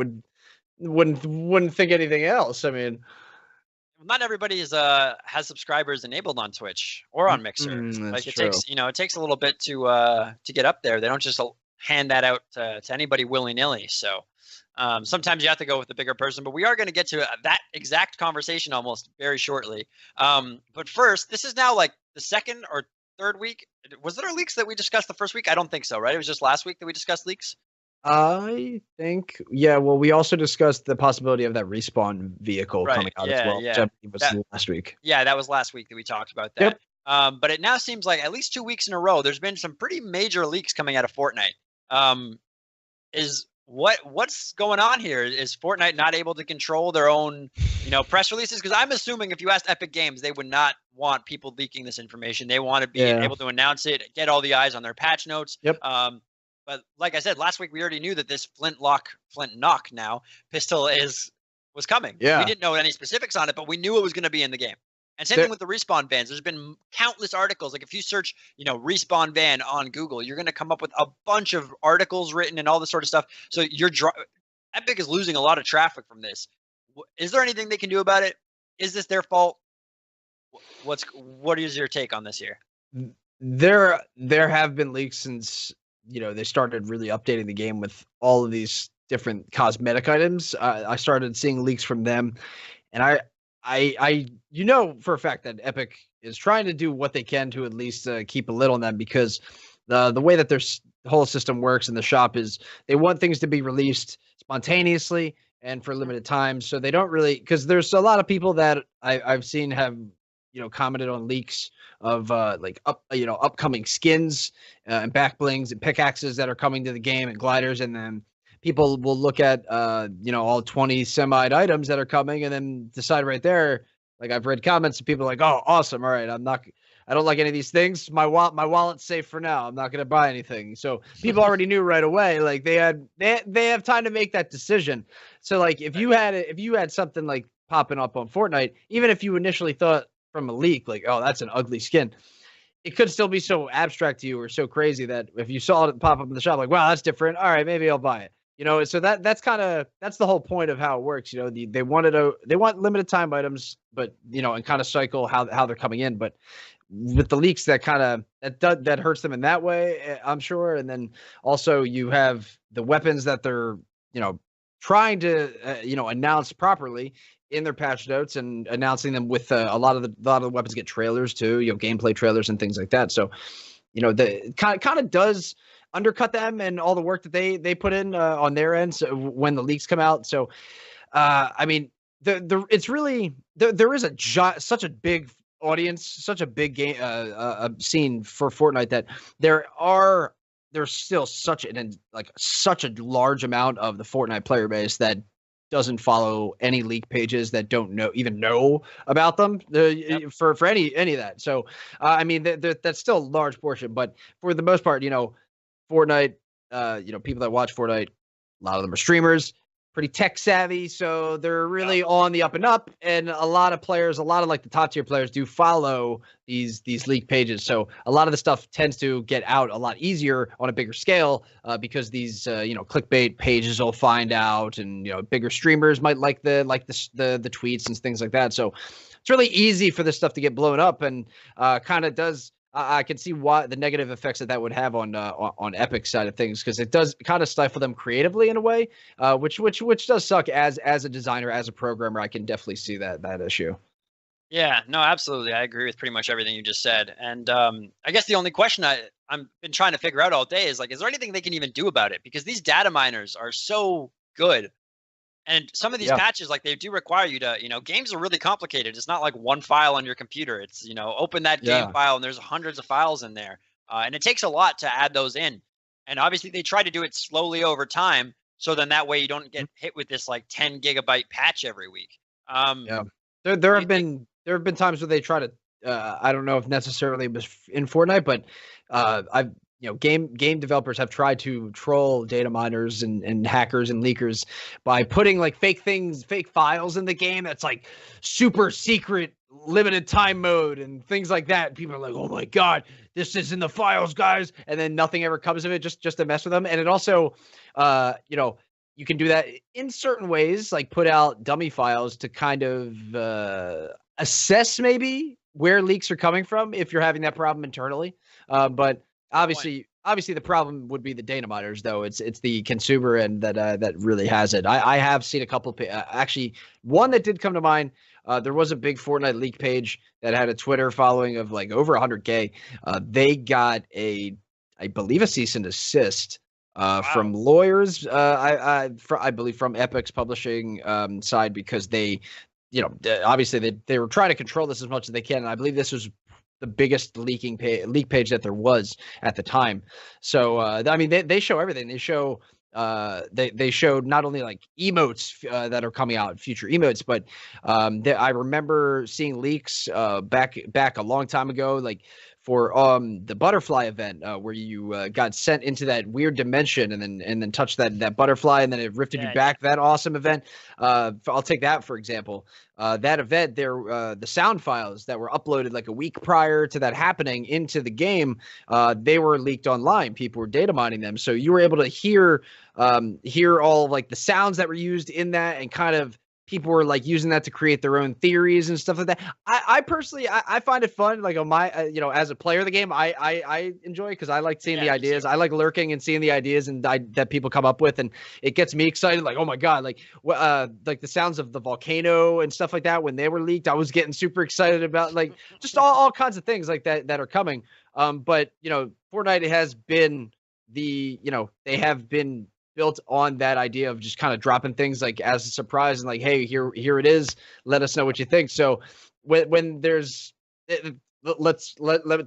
[SPEAKER 2] wouldn't think anything else. I mean,
[SPEAKER 1] Not everybody has subscribers enabled on Twitch or on Mixer.
[SPEAKER 2] that's
[SPEAKER 1] Like it
[SPEAKER 2] true.
[SPEAKER 1] takes, it takes a little bit to get up there. They don't just hand that out to anybody willy-nilly. So sometimes you have to go with the bigger person, but we are going to get to that exact conversation almost very shortly. But first, this is now like the second or third week. Was there leaks that we discussed the first week? I don't think so, right? It was just last week that we discussed leaks.
[SPEAKER 2] I think, yeah. Well, we also discussed the possibility of that respawn vehicle
[SPEAKER 1] Right.
[SPEAKER 2] coming out as
[SPEAKER 1] Yeah.
[SPEAKER 2] well, which
[SPEAKER 1] Yeah.
[SPEAKER 2] I believe was
[SPEAKER 1] That
[SPEAKER 2] last week.
[SPEAKER 1] Yeah, that was last week that we talked about that.
[SPEAKER 2] Yep.
[SPEAKER 1] But it now seems like at least 2 weeks in a row, there's been some pretty major leaks coming out of Fortnite. Is what's going on here? Is Fortnite not able to control their own, press releases? Because I'm assuming if you asked Epic Games, they would not want people leaking this information. They want to be
[SPEAKER 2] Yeah.
[SPEAKER 1] able to announce it, get all the eyes on their patch notes.
[SPEAKER 2] Yep.
[SPEAKER 1] But like I said, last week we already knew that this Flint Knock now pistol was coming.
[SPEAKER 2] Yeah.
[SPEAKER 1] We didn't know any specifics on it, but we knew it was going to be in the game. And same
[SPEAKER 2] There-
[SPEAKER 1] thing with the respawn bans. There's been countless articles. Like if you search, respawn ban on Google, you're going to come up with a bunch of articles written and all this sort of stuff. So Epic is losing a lot of traffic from this. Is there anything they can do about it? Is this their fault? What is your take on this here?
[SPEAKER 2] there have been leaks since they started really updating the game with all of these different cosmetic items. I started seeing leaks from them, and I for a fact that Epic is trying to do what they can to at least keep a lid on them because the way that their whole system works in the shop is they want things to be released spontaneously and for limited time. So they don't really because there's a lot of people that I've seen have commented on leaks of upcoming skins and back blings and pickaxes that are coming to the game and gliders, and then people will look at all 20 semi items that are coming and then decide right there. Like I've read comments and people are like, oh, awesome. All right. I don't like any of these things. My wallet's safe for now. I'm not going to buy anything. So people already knew right away. Like they have time to make that decision. So like if you had something like popping up on Fortnite, even if you initially thought from a leak, like, oh, that's an ugly skin, it could still be so abstract to you or so crazy that if you saw it pop up in the shop, like, wow, that's different. All right, maybe I'll buy it. So that's the whole point of how it works. They want limited time items, but and kind of cycle how they're coming in. But with the leaks, that hurts them in that way, I'm sure. And then also you have the weapons that they're trying to announce properly in their patch notes and announcing them with a lot of the weapons get trailers too, gameplay trailers and things like that. So, the kind of does undercut them and all the work that they put in on their end. So when the leaks come out, so I mean, it's really there is such a big audience, such a big game scene for Fortnite that there's still such such a large amount of the Fortnite player base that doesn't follow any leak pages, that don't know about them for any of that. So I mean, that's still a large portion, but for the most part, Fortnite, people that watch Fortnite, a lot of them are streamers, pretty tech savvy, so they're really on the up and up. And a lot of like the top tier players do follow these leak pages. So a lot of the stuff tends to get out a lot easier on a bigger scale because these clickbait pages will find out, and bigger streamers might like the tweets and things like that. So it's really easy for this stuff to get blown up, and kind of does. I can see why the negative effects that would have on Epic's side of things, because it does kind of stifle them creatively in a way, which does suck. As a designer, as a programmer, I can definitely see that issue.
[SPEAKER 1] Yeah, no, absolutely. I agree with pretty much everything you just said. And I guess the only question I'm been trying to figure out all day is is there anything they can even do about it? Because these data miners are so good. And some of these patches, they do require you to, games are really complicated. It's not like one file on your computer. It's, open that game file and there's hundreds of files in there. And it takes a lot to add those in. And obviously they try to do it slowly over time. So then that way you don't get hit with this 10 gigabyte patch every week.
[SPEAKER 2] There have been times where they try to, I don't know if necessarily it was in Fortnite, but game developers have tried to troll data miners and hackers and leakers by putting fake files in the game that's super secret limited time mode and things like that. And people are like, oh my god, this is in the files, guys, and then nothing ever comes of it, just to mess with them. And it also you can do that in certain ways, put out dummy files to kind of assess maybe where leaks are coming from if you're having that problem internally, but obviously the problem would be the data miners, though. It's the consumer end that really has it. I have seen a couple actually, one that did come to mind. There was a big Fortnite leak page that had a Twitter following of over 100K. They got I believe a cease and desist from lawyers. I believe from Epic's publishing side, because they obviously they were trying to control this as much as they can. And I believe this was the biggest leak page that there was at the time. So I mean, they show everything. They show they showed not only emotes that are coming out, future emotes, but I remember seeing leaks back a long time ago, for the butterfly event, where you got sent into that weird dimension and then touched that butterfly, and then it rifted you back. That awesome event. I'll take that for example. That event there, the sound files that were uploaded a week prior to that happening into the game, they were leaked online. People were data mining them, so you were able to hear all the sounds that were used in that, and kind of people were using that to create their own theories and stuff like that. I personally, I find it fun. On my, as a player of the game, I enjoy it, because I like seeing the ideas. I like lurking and seeing the ideas that people come up with, and it gets me excited. Oh my god, the sounds of the volcano and stuff like that when they were leaked, I was getting super excited about just all kinds of things that are coming. But Fortnite has been they have been built on that idea of just kind of dropping things as a surprise, and hey, here it is, let us know what you think. So when there's let's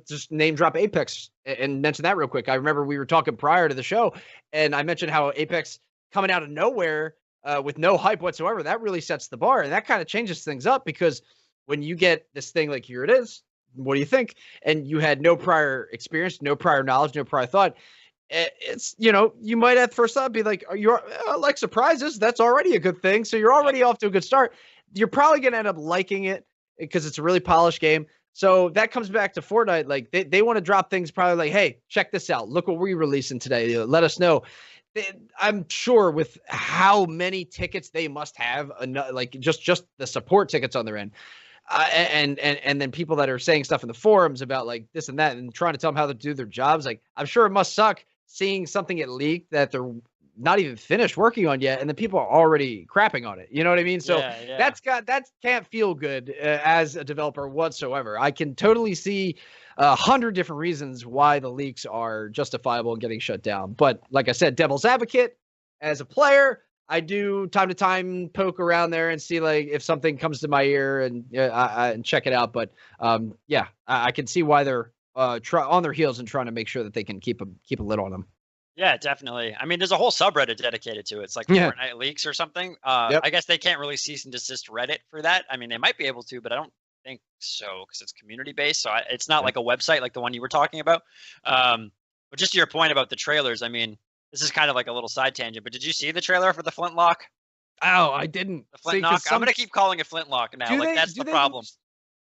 [SPEAKER 2] just name drop Apex and mention that real quick. I remember we were talking prior to the show, and I mentioned how Apex coming out of nowhere with no hype whatsoever, that really sets the bar, and that kind of changes things up, because when you get this thing here it is, what do you think? And you had no prior experience, no prior knowledge, no prior thought. It's you might at first thought be you're surprises, that's already a good thing, so you're already off to a good start. You're probably gonna end up liking it because it's a really polished game. So that comes back to Fortnite. They want to drop things probably hey, check this out, look what we're releasing today, let us know. I'm sure with how many tickets they must have, just the support tickets on their end, and then people that are saying stuff in the forums about this and that, and trying to tell them how to do their jobs. I'm sure it must suck seeing something get leaked that they're not even finished working on yet, and then people are already crapping on it. You know what I mean? So
[SPEAKER 1] Yeah.
[SPEAKER 2] that can't feel good as a developer whatsoever. I can totally see 100 different reasons why the leaks are justifiable and getting shut down. But like I said, devil's advocate as a player, I do time to time poke around there and see like if something comes to my ear and and check it out. But yeah, I can see why they're on their heels and trying to make sure that they can keep a lid on them.
[SPEAKER 1] Yeah, definitely. I mean, there's a whole subreddit dedicated to it. It's like Fortnite leaks or something. I guess they can't really cease and desist Reddit for that. I mean, they might be able to, but I don't think so because it's community based. So it's not like a website like the one you were talking about. But just to your point about the trailers, I mean, this is kind of like a little side tangent. But did you see the trailer for the Flintlock?
[SPEAKER 2] Oh, I didn't.
[SPEAKER 1] The Flintlock. I'm gonna keep calling it Flintlock now. Like that's the problem.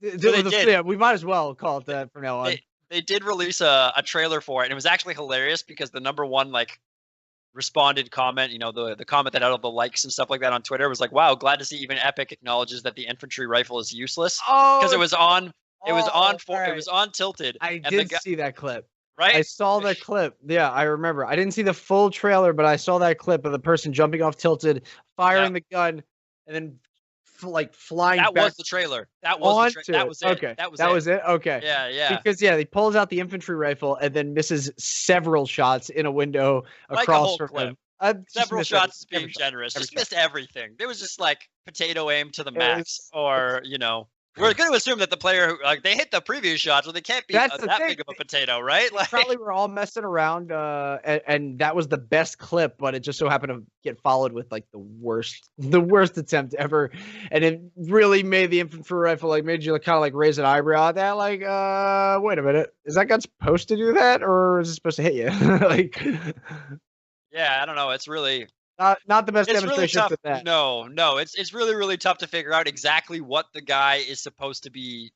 [SPEAKER 2] Yeah, we might as well call it that from now on.
[SPEAKER 1] They did release a trailer for it, and it was actually hilarious because the number one like responded comment, you know, the comment that had all the likes and stuff like that on Twitter was like, "Wow, glad to see even Epic acknowledges that the infantry rifle is useless." Because it was on Tilted.
[SPEAKER 2] I did see that clip.
[SPEAKER 1] Right?
[SPEAKER 2] I saw that clip. Yeah, I remember. I didn't see the full trailer, but I saw that clip of the person jumping off Tilted, firing the gun, and then like flying
[SPEAKER 1] that
[SPEAKER 2] back.
[SPEAKER 1] Was the trailer. That was that was it.
[SPEAKER 2] Okay. That was it. Okay.
[SPEAKER 1] Yeah.
[SPEAKER 2] Because he pulls out the infantry rifle and then misses several shots in a window across from him.
[SPEAKER 1] Several shots is being generous. Just missed everything. There was just like potato aim to the max, or you know. We're going to assume that the player who they hit the previous shots, well, they can't be that big of a potato, right?
[SPEAKER 2] Like probably were all messing around, and that was the best clip, but it just so happened to get followed with like the worst attempt ever, and it really made the infantry rifle made you kind of like raise an eyebrow at that, like, wait a minute, is that gun supposed to do that, or is it supposed to hit you? Like,
[SPEAKER 1] yeah, I don't know. It's really.
[SPEAKER 2] Not the best demonstration
[SPEAKER 1] really
[SPEAKER 2] of that.
[SPEAKER 1] No, it's really tough to figure out exactly what the guy is supposed to be.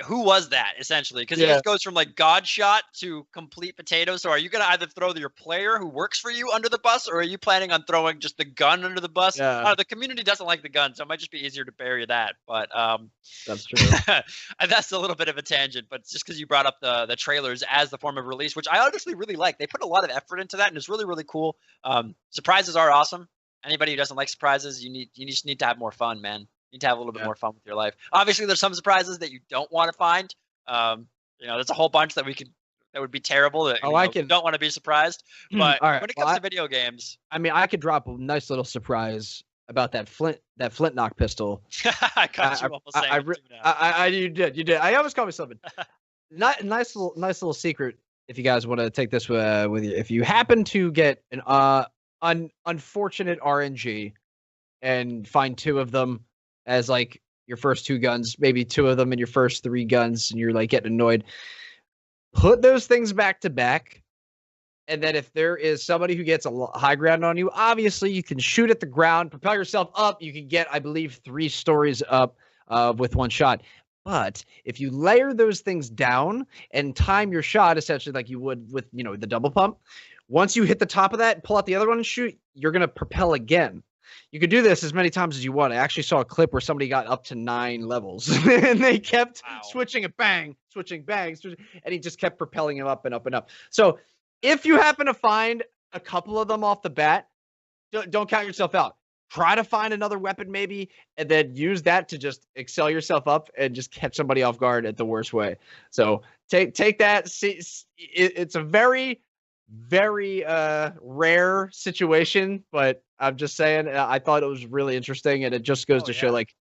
[SPEAKER 1] Who was that essentially? Because it just goes from like God shot to complete potato. So are you gonna either throw your player who works for you under the bus, or are you planning on throwing just the gun under the bus? The community doesn't like the gun, so it might just be easier to bury that. But
[SPEAKER 2] that's true.
[SPEAKER 1] That's a little bit of a tangent, but just because you brought up the trailers as the form of release, which I honestly really like. They put a lot of effort into that, and it's really cool. Surprises are awesome. Anybody who doesn't like surprises, you just need to have more fun, man. You need to have a little bit more fun with your life. Obviously, there's some surprises that you don't want to find. There's a whole bunch that would be terrible. That don't want to be surprised. But when it comes to video games,
[SPEAKER 2] I mean, I could drop a nice little surprise about that Flintlock pistol.
[SPEAKER 1] I got you almost saying
[SPEAKER 2] you did. I almost called me something. Nice little secret. If you guys want to take this with you, if you happen to get an unfortunate RNG and find two of them as like your first two guns, maybe two of them in your first three guns, and you're like getting annoyed, put those things back to back. And then if there is somebody who gets a high ground on you, obviously you can shoot at the ground, propel yourself up. You can get, I believe, 3 stories up with one shot. But if you layer those things down and time your shot essentially like you would with, the double pump, once you hit the top of that, pull out the other one and shoot, you're going to propel again. You could do this as many times as you want. I actually saw a clip where somebody got up to 9 levels and they kept switching it, switching, and he just kept propelling him up and up and up. So if you happen to find a couple of them off the bat, don't count yourself out. Try to find another weapon maybe, and then use that to just excel yourself up and just catch somebody off guard at the worst way. So take that. See, it's a very rare situation, but I'm just saying I thought it was really interesting, and it just goes to show like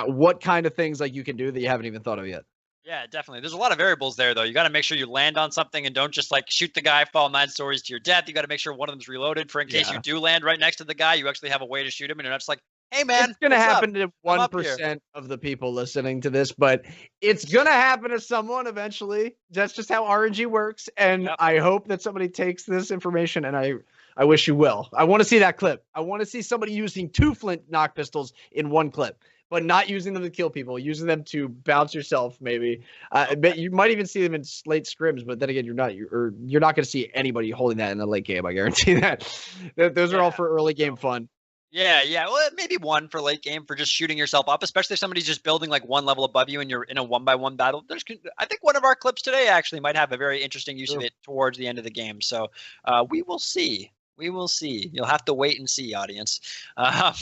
[SPEAKER 2] what kind of things like you can do that you haven't even thought of yet.
[SPEAKER 1] Yeah, definitely. There's a lot of variables there, though. You got to make sure you land on something and don't just like shoot the guy, fall 9 stories to your death. You got to make sure one of them's reloaded for in case you do land right next to the guy. You actually have a way to shoot him, and you're not just like, hey, man.
[SPEAKER 2] It's going to happen to 1% of the people listening to this, but it's going to happen to someone eventually. That's just how RNG works, and I hope that somebody takes this information, and I wish you will. I want to see that clip. I want to see somebody using 2 Flintlock pistols in one clip, but not using them to kill people, using them to bounce yourself, maybe. But you might even see them in late scrims, but then again, you're not going to see anybody holding that in the late game. I guarantee that. Those are all for early game fun.
[SPEAKER 1] Yeah. Well, maybe one for late game for just shooting yourself up, especially if somebody's just building like one level above you and you're in a 1-by-1 battle. I think one of our clips today actually might have a very interesting use of it towards the end of the game. So we will see. We will see. You'll have to wait and see, audience. Uh,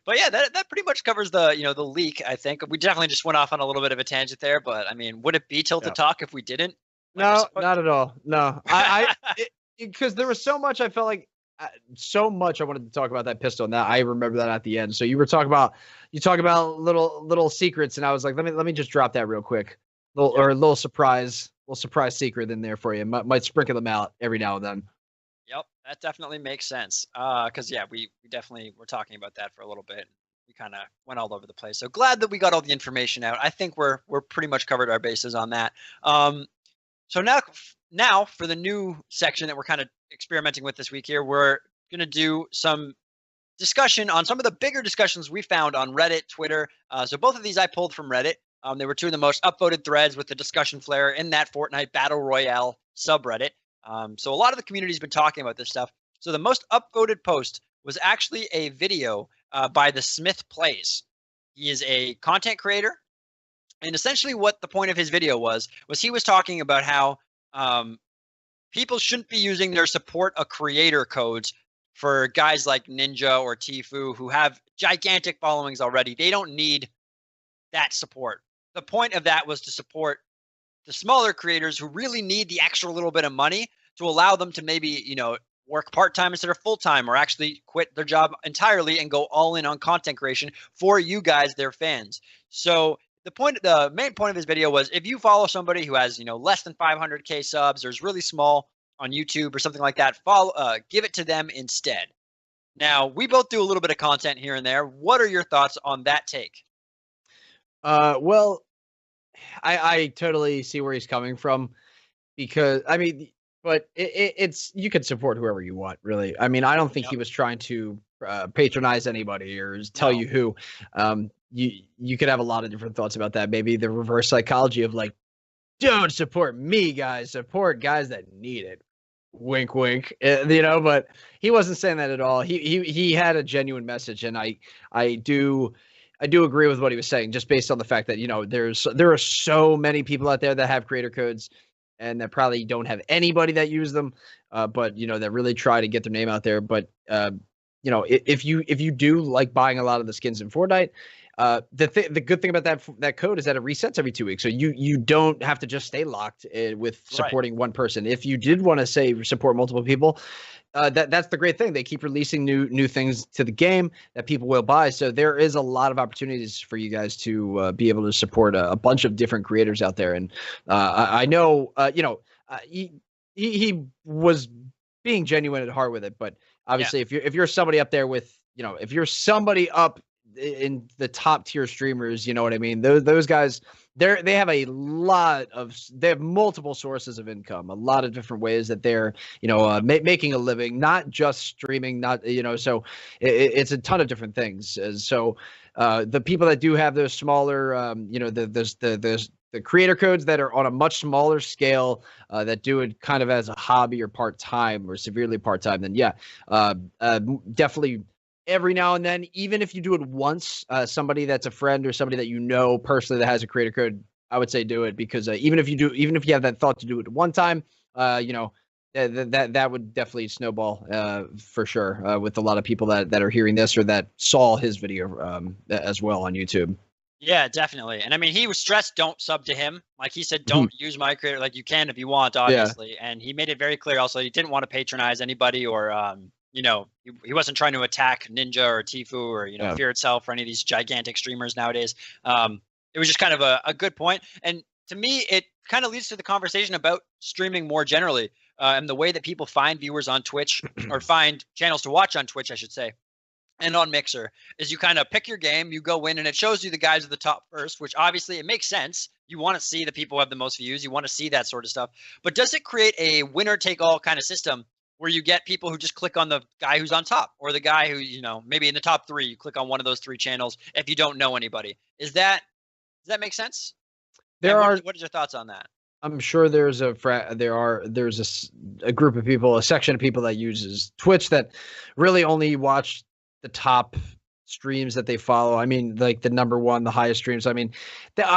[SPEAKER 1] but yeah, that pretty much covers the the leak. I think we definitely just went off on a little bit of a tangent there, but I mean, would it be Tilted
[SPEAKER 2] Yeah.
[SPEAKER 1] Talk if we didn't?
[SPEAKER 2] No, not at all. No, because there was so much I felt like so much I wanted to talk about that pistol. Now I remember that at the end. So you were talking about little secrets, and I was like, let me just drop that real quick, or a little surprise secret in there for you. Might sprinkle them out every now and then.
[SPEAKER 1] Yep, that definitely makes sense. Because yeah, we definitely were talking about that for a little bit. We kind of went all over the place. So glad that we got all the information out. I think we're pretty much covered our bases on that. So now for the new section that we're kind of experimenting with this week here, we're gonna do some discussion on some of the bigger discussions we found on Reddit, Twitter. So both of these I pulled from Reddit. They were two of the most upvoted threads with the discussion flair in that Fortnite Battle Royale subreddit. So a lot of the community's been talking about this stuff. So the most upvoted post was actually a video by the Smith Plays. He is a content creator. And essentially what the point of his video was he was talking about how people shouldn't be using their support a creator codes for guys like Ninja or Tfue who have gigantic followings already. They don't need that support. The point of that was to support the smaller creators who really need the extra little bit of money to allow them to maybe, work part-time instead of full-time, or actually quit their job entirely and go all in on content creation for you guys, their fans. So the main point of his video was if you follow somebody who has, less than 500K subs or is really small on YouTube or something like that, give it to them instead. Now, we both do a little bit of content here and there. What are your thoughts on that take?
[SPEAKER 2] Well, I totally see where he's coming from, because I mean, but it's you can support whoever you want, really. I mean, I don't think he was trying to patronize anybody or tell you who. You could have a lot of different thoughts about that. Maybe the reverse psychology of like, don't support me, guys. Support guys that need it. Wink, wink. But he wasn't saying that at all. He had a genuine message, and I do agree with what he was saying, just based on the fact that there are so many people out there that have creator codes and that probably don't have anybody that use them, but that really try to get their name out there. But if you do like buying a lot of the skins in Fortnite, the good thing about that code is that it resets every 2 weeks, so you don't have to just stay locked with supporting one person. If you did want to say support multiple people, that's the great thing. They keep releasing new things to the game that people will buy. So there is a lot of opportunities for you guys to be able to support a bunch of different creators out there. And I know, he was being genuine at heart with it. But obviously, if you're somebody up there with, if you're somebody up in the top tier streamers, you know what I mean? Those guys, they have they have multiple sources of income, a lot of different ways that they're, making a living, not just streaming, so it's a ton of different things. So the people that do have those smaller, the creator codes that are on a much smaller scale, that do it kind of as a hobby or part-time or severely part-time, then definitely every now and then, even if you do it once, somebody that's a friend or somebody that you know personally that has a creator code, I would say do it, because even if you have that thought to do it one time, that would definitely snowball for sure, with a lot of people that are hearing this or that saw his video as well on YouTube.
[SPEAKER 1] Yeah, definitely. And I mean, he was stressed, don't sub to him. Like he said, don't use my creator. Like you can if you want, obviously. Yeah. And he made it very clear also he didn't want to patronize anybody or he wasn't trying to attack Ninja or Tfue or, Fear Itself or any of these gigantic streamers nowadays. It was just kind of a good point. And to me, it kind of leads to the conversation about streaming more generally, and the way that people find viewers on Twitch or find channels to watch on Twitch, I should say, and on Mixer, is you kind of pick your game, you go in, and it shows you the guys at the top first, which obviously it makes sense. You want to see the people who have the most views. You want to see that sort of stuff. But does it create a winner-take-all kind of system where you get people who just click on the guy who's on top, or the guy who, maybe in the top 3, you click on one of those 3 channels if you don't know anybody? Does that make sense? What are your thoughts on that?
[SPEAKER 2] I'm sure there's a group of people, a section of people that uses Twitch that really only watch the top streams that they follow. I mean, like the number one, the highest streams. I mean,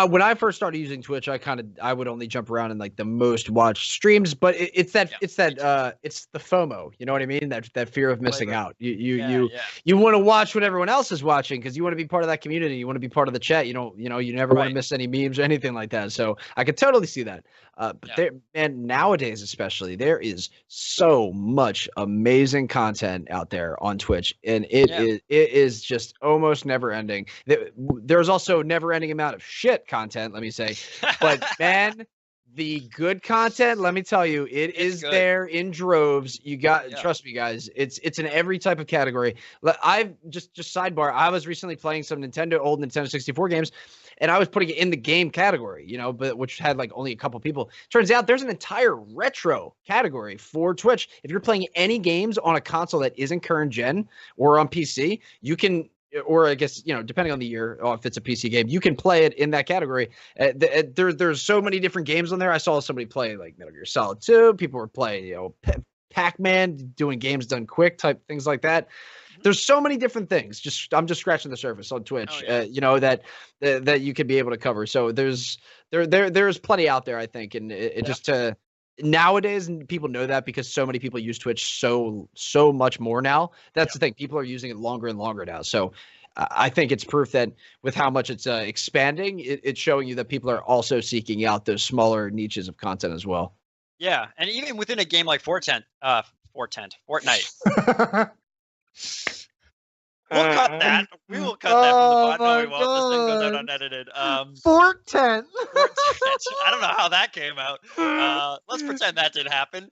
[SPEAKER 2] when I first started using Twitch, I would only jump around in like the most watched streams, but it's the FOMO. You know what I mean? That fear of missing out. You want to watch what everyone else is watching because you want to be part of that community. You want to be part of the chat. You never want to miss any memes or anything like that. So I could totally see that. Man, nowadays especially, there is so much amazing content out there on Twitch, and it is just almost never ending. There's also never ending amount of shit content, let me say, but man, the good content, let me tell you, it's is good. There in droves. You got trust me, guys. It's in every type of category. I've just sidebar. I was recently playing some old Nintendo 64 games, and I was putting it in the game category, but which had like only a couple people. Turns out there's an entire retro category for Twitch. If you're playing any games on a console that isn't current gen or on PC, you can. Or I guess, depending on the year, if it's a PC game, you can play it in that category. There's so many different games on there. I saw somebody play like Metal Gear Solid 2. People were playing, Pac-Man, doing games done quick type things like that. There's so many different things. I'm just scratching the surface on Twitch. That you could be able to cover. So there's plenty out there, I think, and nowadays, and people know that because so many people use Twitch so much more now. That's the thing. People are using it longer and longer now. So I think it's proof that with how much it's expanding, it's showing you that people are also seeking out those smaller niches of content as well.
[SPEAKER 1] Yeah, and even within a game like Fortnite. We'll cut that. We will cut that from the pod. No, we won't. This thing goes out unedited.
[SPEAKER 2] Fortnite.
[SPEAKER 1] I don't know how that came out. Let's pretend that did happen.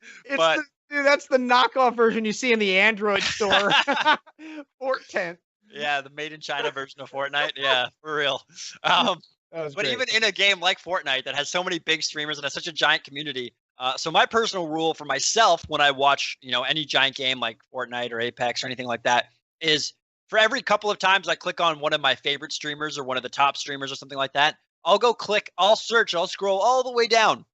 [SPEAKER 2] That's the knockoff version you see in the Android store. Fortnite.
[SPEAKER 1] Yeah, the made in China version of Fortnite. Yeah, for real. But great. Even in a game like Fortnite that has so many big streamers and has such a giant community. So my personal rule for myself when I watch, any giant game like Fortnite or Apex or anything like that is for every couple of times I click on one of my favorite streamers or one of the top streamers or something like that, I'll scroll all the way down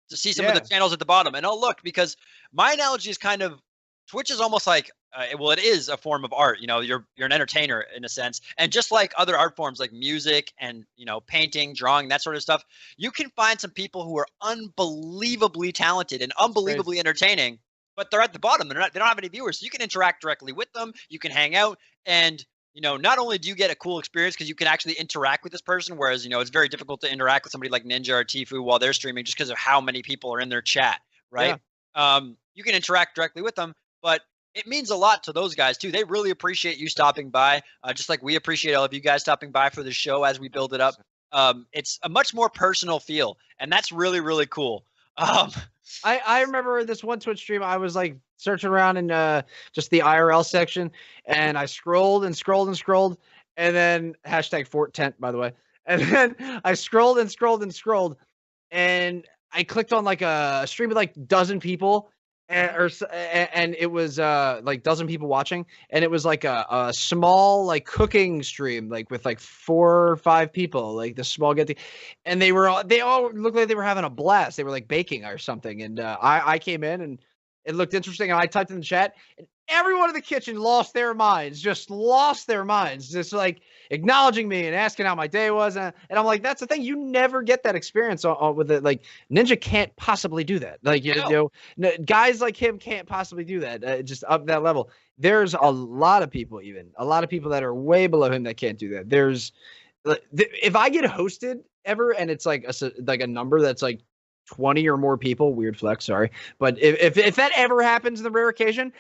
[SPEAKER 1] to see some of the channels at the bottom. And I'll look because my analogy is kind of Twitch is almost like, it is a form of art. You're an entertainer in a sense. And just like other art forms like music and, painting, drawing, that sort of stuff, you can find some people who are unbelievably talented and unbelievably entertaining, but they're at the bottom. They don't have any viewers. So you can interact directly with them. You can hang out. And, not only do you get a cool experience because you can actually interact with this person, whereas, it's very difficult to interact with somebody like Ninja or Tfue while they're streaming just because of how many people are in their chat, right? Yeah. You can interact directly with them, but it means a lot to those guys too. They really appreciate you stopping by, just like we appreciate all of you guys stopping by for the show as we build it up. It's a much more personal feel, and that's really, really cool.
[SPEAKER 2] I remember this one Twitch stream. I was like searching around in just the IRL section, and I scrolled and scrolled and scrolled, and then hashtag Fortnite, by the way. And then I scrolled and scrolled and scrolled, and I clicked on like a stream with like dozen people. And it was like dozen people watching, and it was like a small like cooking stream, like with like 4 or 5 people, like the small and they all looked like they were having a blast. They were like baking or something, and I came in and it looked interesting, and I typed in the chat, and everyone in the kitchen lost their minds, just like acknowledging me and asking how my day was, and I'm like, that's the thing, you never get that experience with it. Like Ninja can't possibly do that. Like guys like him can't possibly do that. Just up that level. There's a lot of people that are way below him that can't do that. If I get hosted ever and it's like a number that's like 20 or more people, weird flex, sorry, but if that ever happens in the rare occasion,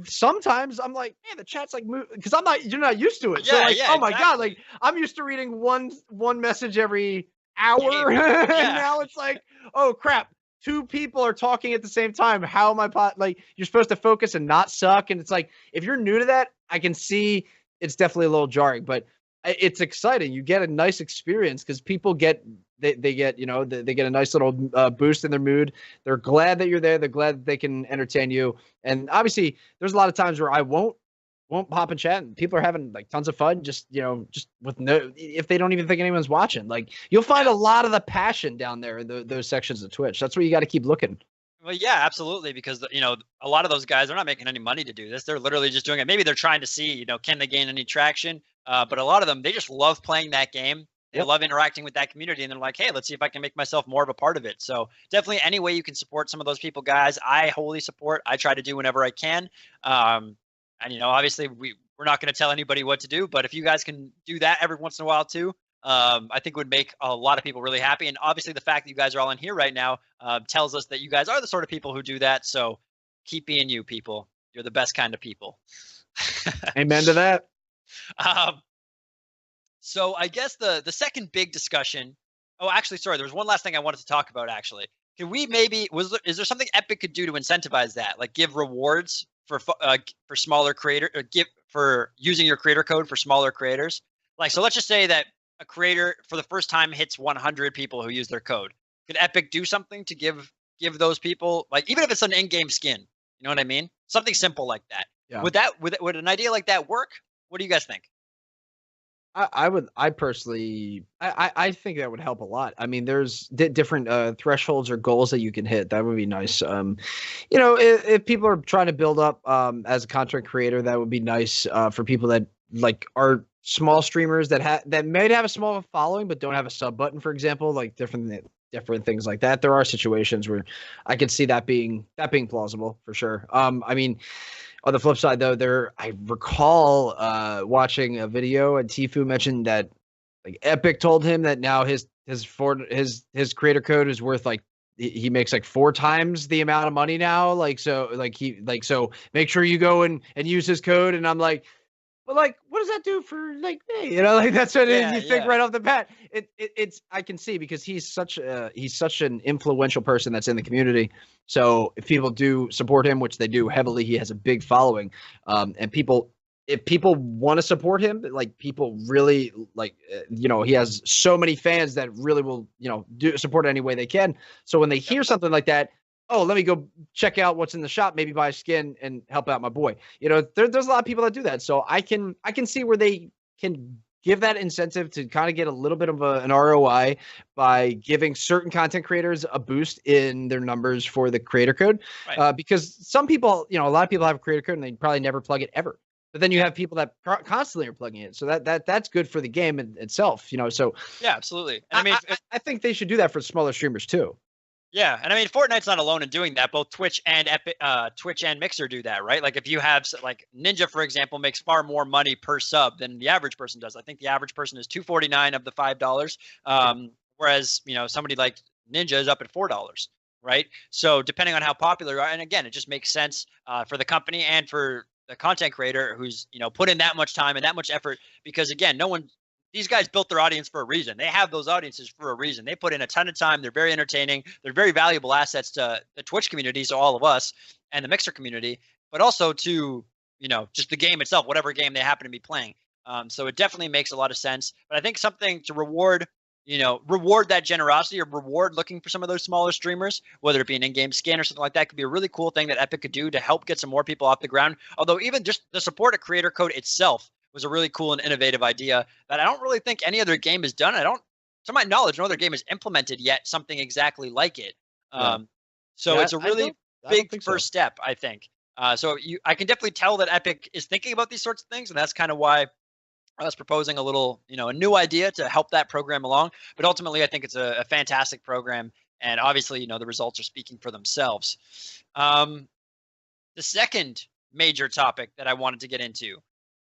[SPEAKER 2] sometimes I'm like, man, the chat's like, because you're not used to it. So my God, like I'm used to reading one message every hour, and now it's like, oh crap, 2 people are talking at the same time. How am I like, you're supposed to focus and not suck, and it's like, if you're new to that, I can see it's definitely a little jarring, but it's exciting. You get a nice experience because people get they get they get a nice little boost in their mood. They're glad that you're there. They're glad that they can entertain you. And obviously, there's a lot of times where I won't pop and chat, and people are having like tons of fun. Just with if they don't even think anyone's watching. Like you'll find a lot of the passion down there in those sections of Twitch. That's where you got to keep looking.
[SPEAKER 1] Well, yeah, absolutely. Because a lot of those guys are not making any money to do this. They're literally just doing it. Maybe they're trying to see, can they gain any traction? But a lot of them, they just love playing that game. They
[SPEAKER 2] Yep.
[SPEAKER 1] love interacting with that community, and they're like, "Hey, let's see if I can make myself more of a part of it." So definitely, any way you can support some of those people, guys, I wholly support. I try to do whenever I can. And obviously, we're not going to tell anybody what to do, but if you guys can do that every once in a while too, I think would make a lot of people really happy. And obviously, the fact that you guys are all in here right now tells us that you guys are the sort of people who do that. So keep being you, people. You're the best kind of people.
[SPEAKER 2] Amen to that.
[SPEAKER 1] So I guess the second big discussion. Oh, actually, sorry. There was one last thing I wanted to talk about. Actually, can we is there something Epic could do to incentivize that? Like give rewards for smaller creator, or give for using your creator code for smaller creators. Like, so let's just say that a creator for the first time hits 100 people who use their code. Could Epic do something to give those people, like, even if it's an in-game skin? You know what I mean? Something simple like that.
[SPEAKER 2] Yeah.
[SPEAKER 1] Would an idea like that work? What do you guys think?
[SPEAKER 2] I personally, I think that would help a lot. I mean, there's different thresholds or goals that you can hit. That would be nice. If people are trying to build up as a content creator, that would be nice for people that like are small streamers that might have a small following but don't have a sub button, for example, like different things like that. There are situations where I could see that being plausible for sure. I mean, on the flip side, though, I recall watching a video and Tfue mentioned that like Epic told him that now his creator code is worth like he makes like 4 times the amount of money now. So make sure you go and use his code. And I'm like, but like, what does that do for like me? Like that's what you think right off the bat. It's I can see because he's such an influential person that's in the community. So if people do support him, which they do heavily, he has a big following. And if people want to support him, like people really like, he has so many fans that really will, do support any way they can. So when they hear something like that, oh, let me go check out what's in the shop, maybe buy a skin and help out my boy. There's a lot of people that do that. So I can see where they can give that incentive to kind of get a little bit of an ROI by giving certain content creators a boost in their numbers for the creator code. Right. Because some people, a lot of people have a creator code and they probably never plug it ever. But then you have people that constantly are plugging it. So that's good for the game itself, So
[SPEAKER 1] yeah, absolutely.
[SPEAKER 2] And I think they should do that for smaller streamers too.
[SPEAKER 1] Yeah, and I mean, Fortnite's not alone in doing that. Both Twitch and Twitch and Mixer do that, right? Like if you have like Ninja, for example, makes far more money per sub than the average person does. I think the average person is $2.49 of the $5, whereas somebody like Ninja is up at $4, right? So depending on how popular you are, and again, it just makes sense for the company and for the content creator who's put in that much time and that much effort, because again, these guys built their audience for a reason. They have those audiences for a reason. They put in a ton of time. They're very entertaining. They're very valuable assets to the Twitch community, so all of us, and the Mixer community, but also to, just the game itself, whatever game they happen to be playing. So it definitely makes a lot of sense. But I think something to reward that generosity, or reward looking for some of those smaller streamers, whether it be an in-game skin or something like that, could be a really cool thing that Epic could do to help get some more people off the ground. Although even just the support of creator code itself was a really cool and innovative idea that I don't really think any other game has done. To my knowledge, no other game has implemented yet something exactly like it. So it's a really big first step, I think. I can definitely tell that Epic is thinking about these sorts of things, and that's kind of why I was proposing a little, a new idea to help that program along. But ultimately, I think it's a fantastic program, and obviously, the results are speaking for themselves. The second major topic that I wanted to get into,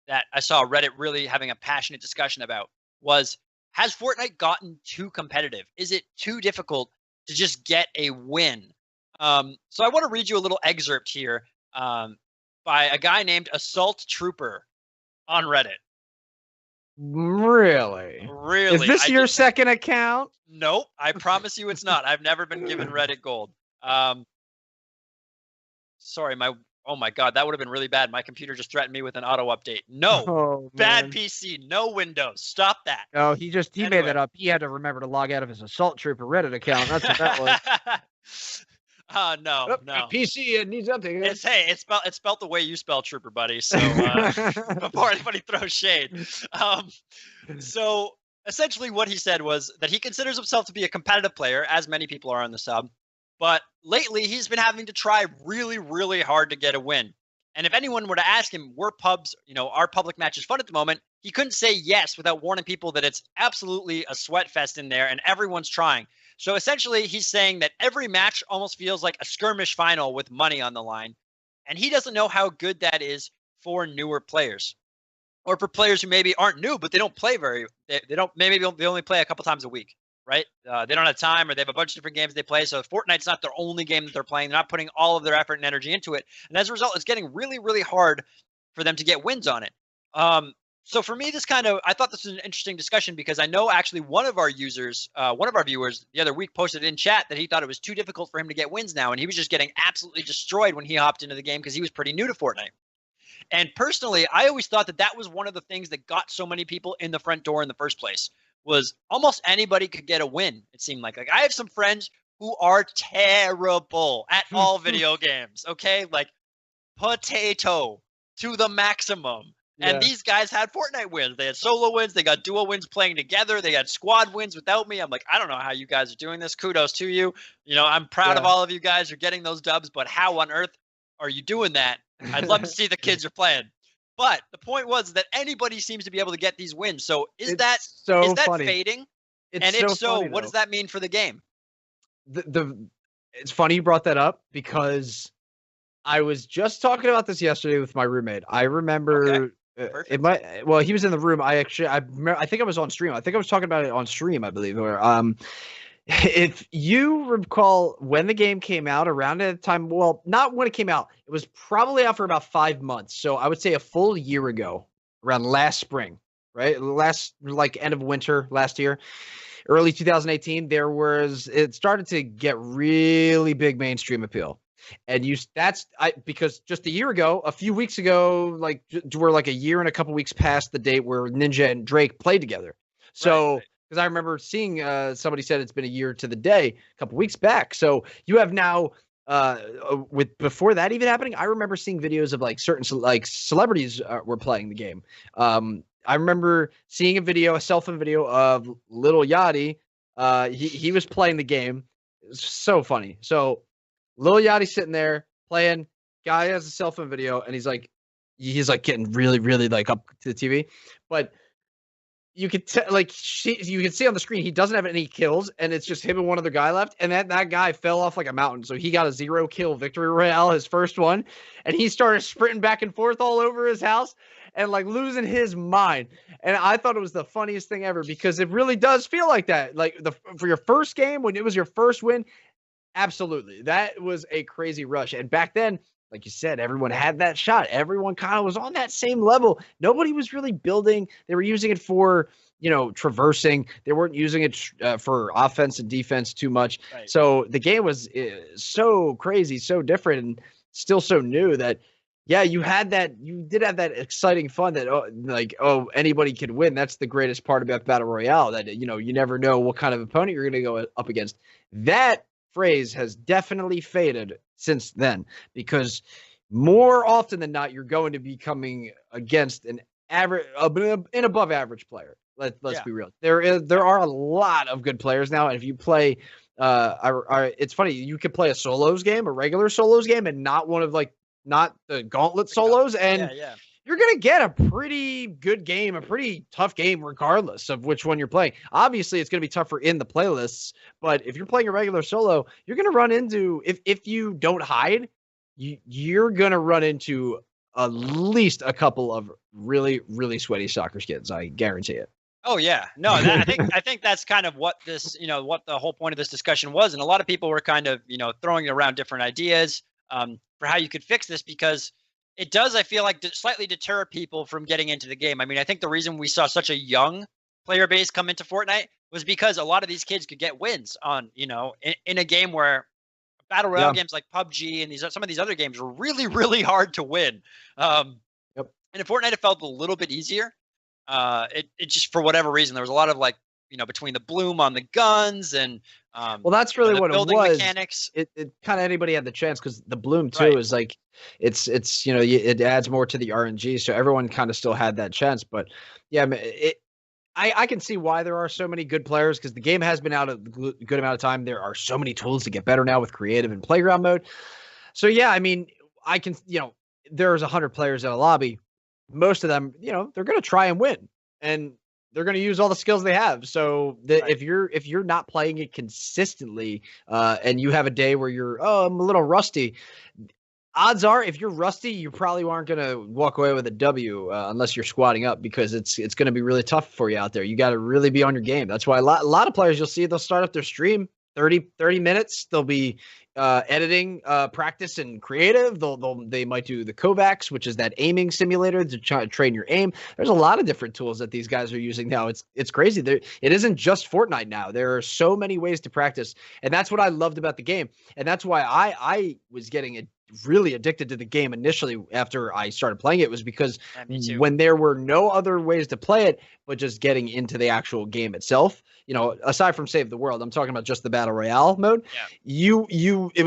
[SPEAKER 1] that I saw Reddit really having a passionate discussion about, was, has Fortnite gotten too competitive? Is it too difficult to just get a win? So I want to read you a little excerpt here by a guy named Assault Trooper on Reddit.
[SPEAKER 2] Really?
[SPEAKER 1] Really?
[SPEAKER 2] Is this your second account?
[SPEAKER 1] Nope. I promise you it's not. I've never been given Reddit gold. Sorry, oh my God, that would have been really bad. My computer just threatened me with an auto update. No, bad PC, no Windows. Stop that.
[SPEAKER 2] No, he made that up. He had to remember to log out of his Assault Trooper Reddit account. That's what that was.
[SPEAKER 1] No.
[SPEAKER 2] PC, it needs updating.
[SPEAKER 1] It's spelled the way you spell Trooper, buddy. So before anybody throws shade. So essentially what he said was that he considers himself to be a competitive player, as many people are on the sub. But lately, he's been having to try really, really hard to get a win. And if anyone were to ask him, were pubs, are public matches fun at the moment? He couldn't say yes without warning people that it's absolutely a sweat fest in there and everyone's trying. So essentially, he's saying that every match almost feels like a skirmish final with money on the line. And he doesn't know how good that is for newer players or for players who maybe aren't new, but they don't play they don't, maybe they only play a couple times a week, right? They don't have time or they have a bunch of different games they play. So Fortnite's not their only game that they're playing. They're not putting all of their effort and energy into it. And as a result, it's getting really, really hard for them to get wins on it. So for me, I thought this was an interesting discussion because I know actually one of our viewers the other week posted in chat that he thought it was too difficult for him to get wins now. And he was just getting absolutely destroyed when he hopped into the game because he was pretty new to Fortnite. And personally, I always thought that was one of the things that got so many people in the front door in the first place was almost anybody could get a win. It seemed like I have some friends who are terrible at all video games. Okay. Like potato to the maximum. Yeah. And these guys had Fortnite wins. They had solo wins. They got duo wins playing together. They had squad wins without me. I'm like, I don't know how you guys are doing this. Kudos to you. I'm proud of all of you guys who are getting those dubs, but how on earth are you doing that? I'd love to see the kids are playing. But the point was that anybody seems to be able to get these wins. So is that fading? And if so, what does that mean for the game?
[SPEAKER 2] It's funny you brought that up because I was just talking about this yesterday with my roommate. I remember he was in the room. I think I was on stream. I think I was talking about it on stream, I believe. If you recall when the game came out around at the time, well, not when it came out, it was probably out for about 5 months. So I would say a full year ago, around last spring, right? Last end of winter last year, early 2018, it started to get really big mainstream appeal. And because just a year ago, a few weeks ago, we're like a year and a couple weeks past the date where Ninja and Drake played together. So. Right. Because I remember seeing somebody said it's been a year to the day a couple weeks back. So you have now before that even happening, I remember seeing videos of certain celebrities were playing the game. I remember seeing a cell phone video of Lil Yachty. He was playing the game. It was so funny. So Lil Yachty sitting there playing. Guy has a cell phone video and he's getting really, really up to the TV, but. You could you can see on the screen he doesn't have any kills, and it's just him and one other guy left. And that guy fell off like a mountain, so he got a 0-kill victory royale, his first one, and he started sprinting back and forth all over his house and losing his mind. And I thought it was the funniest thing ever because it really does feel like that. For your first game when it was your first win, absolutely, that was a crazy rush. And back then, like you said, everyone had that shot. Everyone kind of was on that same level. Nobody was really building. They were using it for, traversing. They weren't using it for offense and defense too much. Right. So the game was so crazy, so different, and still so new that, yeah, you did have that exciting fun that, anybody could win. That's the greatest part about Battle Royale, that, you never know what kind of opponent you're going to go up against. That phrase has definitely faded since then, because more often than not, you're going to be coming against an above average player. Let's be real. There are a lot of good players now, and if you play, it's funny. You could play a solos game, a regular solos game, and not one of not the gauntlet solos, and you're gonna get a pretty good game, a pretty tough game, regardless of which one you're playing. Obviously, it's gonna be tougher in the playlists, but if you're playing a regular solo, you're gonna run into, if you don't hide, you're gonna run into at least a couple of really, really sweaty soccer skins. I guarantee it.
[SPEAKER 1] Oh yeah, no, I think that's kind of what this, what the whole point of this discussion was, and a lot of people were kind of, throwing around different ideas for how you could fix this, because it does, I feel like, slightly deter people from getting into the game. I mean, I think the reason we saw such a young player base come into Fortnite was because a lot of these kids could get wins on, in a game where battle royale games like PUBG and some of these other games were really, really hard to win. And in Fortnite, it felt a little bit easier. It just, for whatever reason, there was a lot of between the bloom on the guns and
[SPEAKER 2] well, that's really what it was.
[SPEAKER 1] Mechanics.
[SPEAKER 2] It kind of anybody had the chance, because the bloom too is it's it adds more to the RNG, so everyone kind of still had that chance. But yeah, I can see why there are so many good players because the game has been out a good amount of time. There are so many tools to get better now with creative and playground mode. So yeah, I mean, I can, there's 100 players in a lobby. Most of them, they're going to try and win, and they're going to use all the skills they have. So
[SPEAKER 1] Right.
[SPEAKER 2] if you're not playing it consistently, and you have a day where I'm a little rusty, odds are if you're rusty, you probably aren't going to walk away with a W unless you're squatting up because it's going to be really tough for you out there. You got to really be on your game. That's why a lot of players you'll see they'll start up their stream 30 minutes. They'll be editing, practice, and creative. They might do the Kovacs, which is that aiming simulator to try to train your aim. There's a lot of different tools that these guys are using now. It's crazy. It isn't just Fortnite now. There are so many ways to practice, and that's what I loved about the game, and that's why I was getting really addicted to the game initially after I started playing it was because when there were no other ways to play it but just getting into the actual game itself, aside from Save the World, I'm talking about just the Battle Royale mode. Yeah. It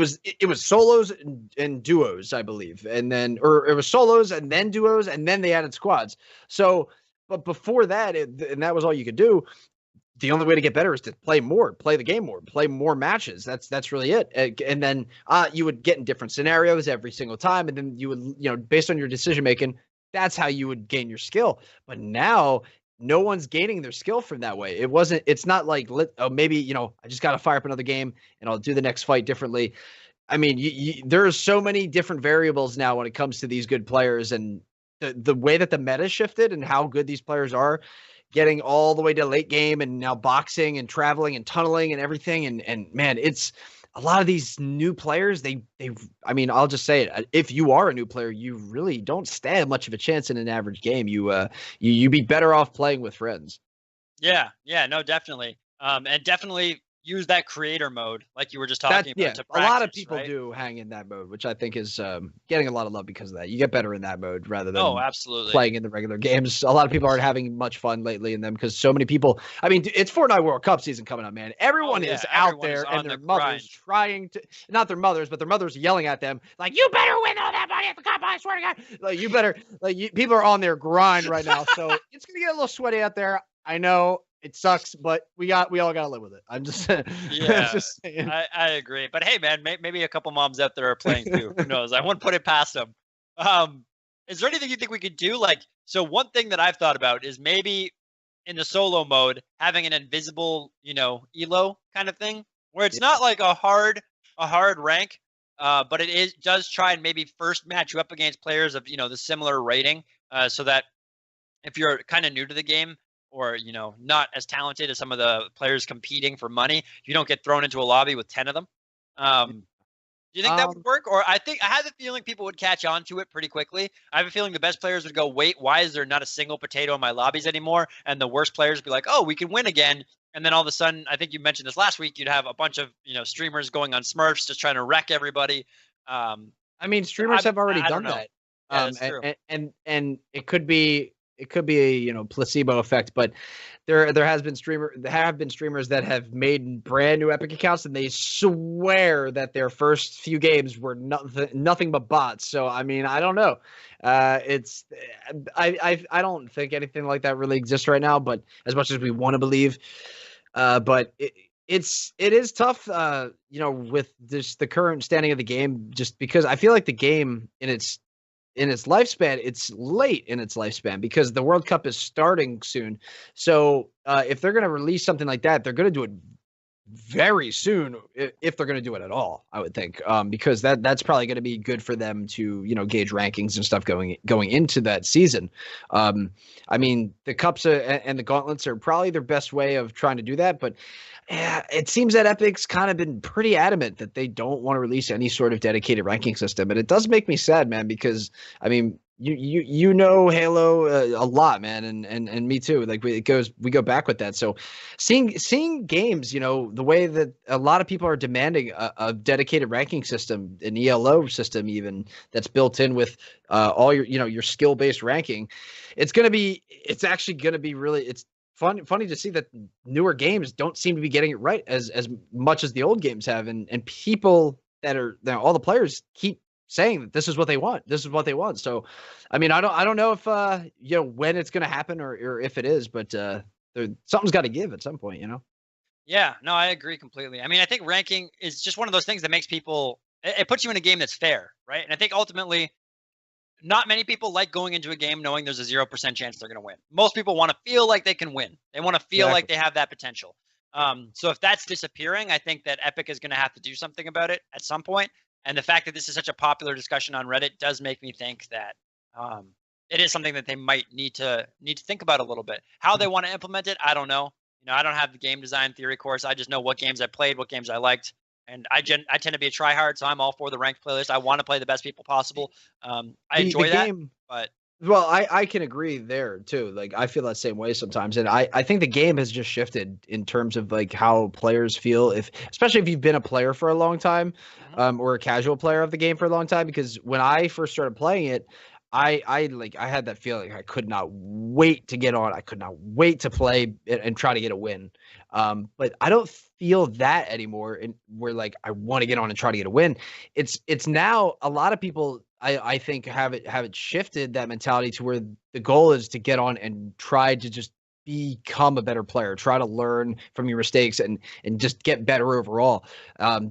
[SPEAKER 2] was solos and duos, I believe. And then it was solos and then duos and then they added squads. So but before that and that was all you could do. The only way to get better is to play the game more, play more matches. That's really it. And then you would get in different scenarios every single time. And then you would, based on your decision making, that's how you would gain your skill. But now no one's gaining their skill from that way. It's not like, maybe, I just got to fire up another game and I'll do the next fight differently. I mean, there are so many different variables now when it comes to these good players and the way that the meta shifted and how good these players are. Getting all the way to late game and now boxing and traveling and tunneling and everything. And man, it's a lot of these new players. I mean, I'll just say it. If you are a new player, you really don't stand much of a chance in an average game. You be better off playing with friends.
[SPEAKER 1] Yeah. No, definitely. And definitely use that creator mode like you were just talking about.
[SPEAKER 2] Yeah,
[SPEAKER 1] to practice,
[SPEAKER 2] a lot of people
[SPEAKER 1] right?
[SPEAKER 2] do hang in that mode, which I think is getting a lot of love because of that. You get better in that mode rather than
[SPEAKER 1] absolutely
[SPEAKER 2] playing in the regular games. A lot of people aren't having much fun lately in them because so many people. I mean, it's Fortnite World Cup season coming up, man. Everyone is out there and their mothers trying to, not their mothers, but their mothers yelling at them like, "You better win all that money at the cup! I swear to God!" Like you better, people are on their grind right now, so it's gonna get a little sweaty out there. I know. It sucks, but we all got to live with it. I'm just,
[SPEAKER 1] just saying. I agree. But hey, man, maybe a couple moms out there are playing too. Who knows? I wouldn't put it past them. Is there anything you think we could do? So one thing that I've thought about is maybe in the solo mode, having an invisible, elo kind of thing where it's not like a hard rank, but does try and maybe first match you up against players of, the similar rating, so that if you're kind of new to the game, or, not as talented as some of the players competing for money, you don't get thrown into a lobby with 10 of them. Do you think that would work? Or I have a feeling people would catch on to it pretty quickly. I have a feeling the best players would go, wait, why is there not a single potato in my lobbies anymore? And the worst players would be like, oh, we can win again. And then all of a sudden, I think you mentioned this last week, you'd have a bunch of, streamers going on Smurfs, just trying to wreck everybody.
[SPEAKER 2] I mean, streamers have already done that.
[SPEAKER 1] Yeah, that's true.
[SPEAKER 2] And it could be a placebo effect, but there have been streamers that have made brand new Epic accounts and they swear that their first few games were nothing but bots. So I mean, I don't know. I don't think anything like that really exists right now, but as much as we want to believe, but it is tough, with this the current standing of the game, just because I feel like the game in its lifespan, it's late in its lifespan because the World Cup is starting soon. So if they're going to release something like that, they're going to do it very soon, if they're going to do it at all, I would think, because that's probably going to be good for them to, gauge rankings and stuff going into that season. I mean, the cups and the gauntlets are probably their best way of trying to do that, but it seems that Epic's kind of been pretty adamant that they don't want to release any sort of dedicated ranking system, and it does make me sad, man, because I mean, you know Halo a lot, man, and me too. Like we go back with that. So seeing games, the way that a lot of people are demanding a dedicated ranking system, an ELO system, even that's built in with all your skill based ranking, it's actually gonna be really funny to see that newer games don't seem to be getting it right as much as the old games have, and people that are all the players keep saying that this is what they want. This is what they want. So, I mean, I don't know if when it's going to happen or if it is, but something's got to give at some point, you know.
[SPEAKER 1] Yeah, no, I agree completely. I mean, I think ranking is just one of those things that makes people it puts you in a game that's fair, right? And I think ultimately not many people like going into a game knowing there's a 0% chance they're going to win. Most people want to feel like they can win. They want to feel like they have that potential. So if that's disappearing, I think that Epic is going to have to do something about it at some point. And the fact that this is such a popular discussion on Reddit does make me think that it is something that they might need to think about a little bit. How they want to implement it, I don't know. You know, I don't have the game design theory course. I just know what games I played, what games I liked. And I tend to be a tryhard, so I'm all for the ranked playlist. I want to play the best people possible. I enjoy that, but
[SPEAKER 2] well, I can agree there too. Like I feel that same way sometimes, and I think the game has just shifted in terms of like how players feel, especially if you've been a player for a long time, or a casual player of the game for a long time. Because when I first started playing it, I had that feeling I could not wait to get on. I could not wait to play and try to get a win. But I don't feel that anymore. And we're like, I want to get on and try to get a win. It's now a lot of people I think have it shifted that mentality to where the goal is to get on and try to just become a better player, try to learn from your mistakes and just get better overall.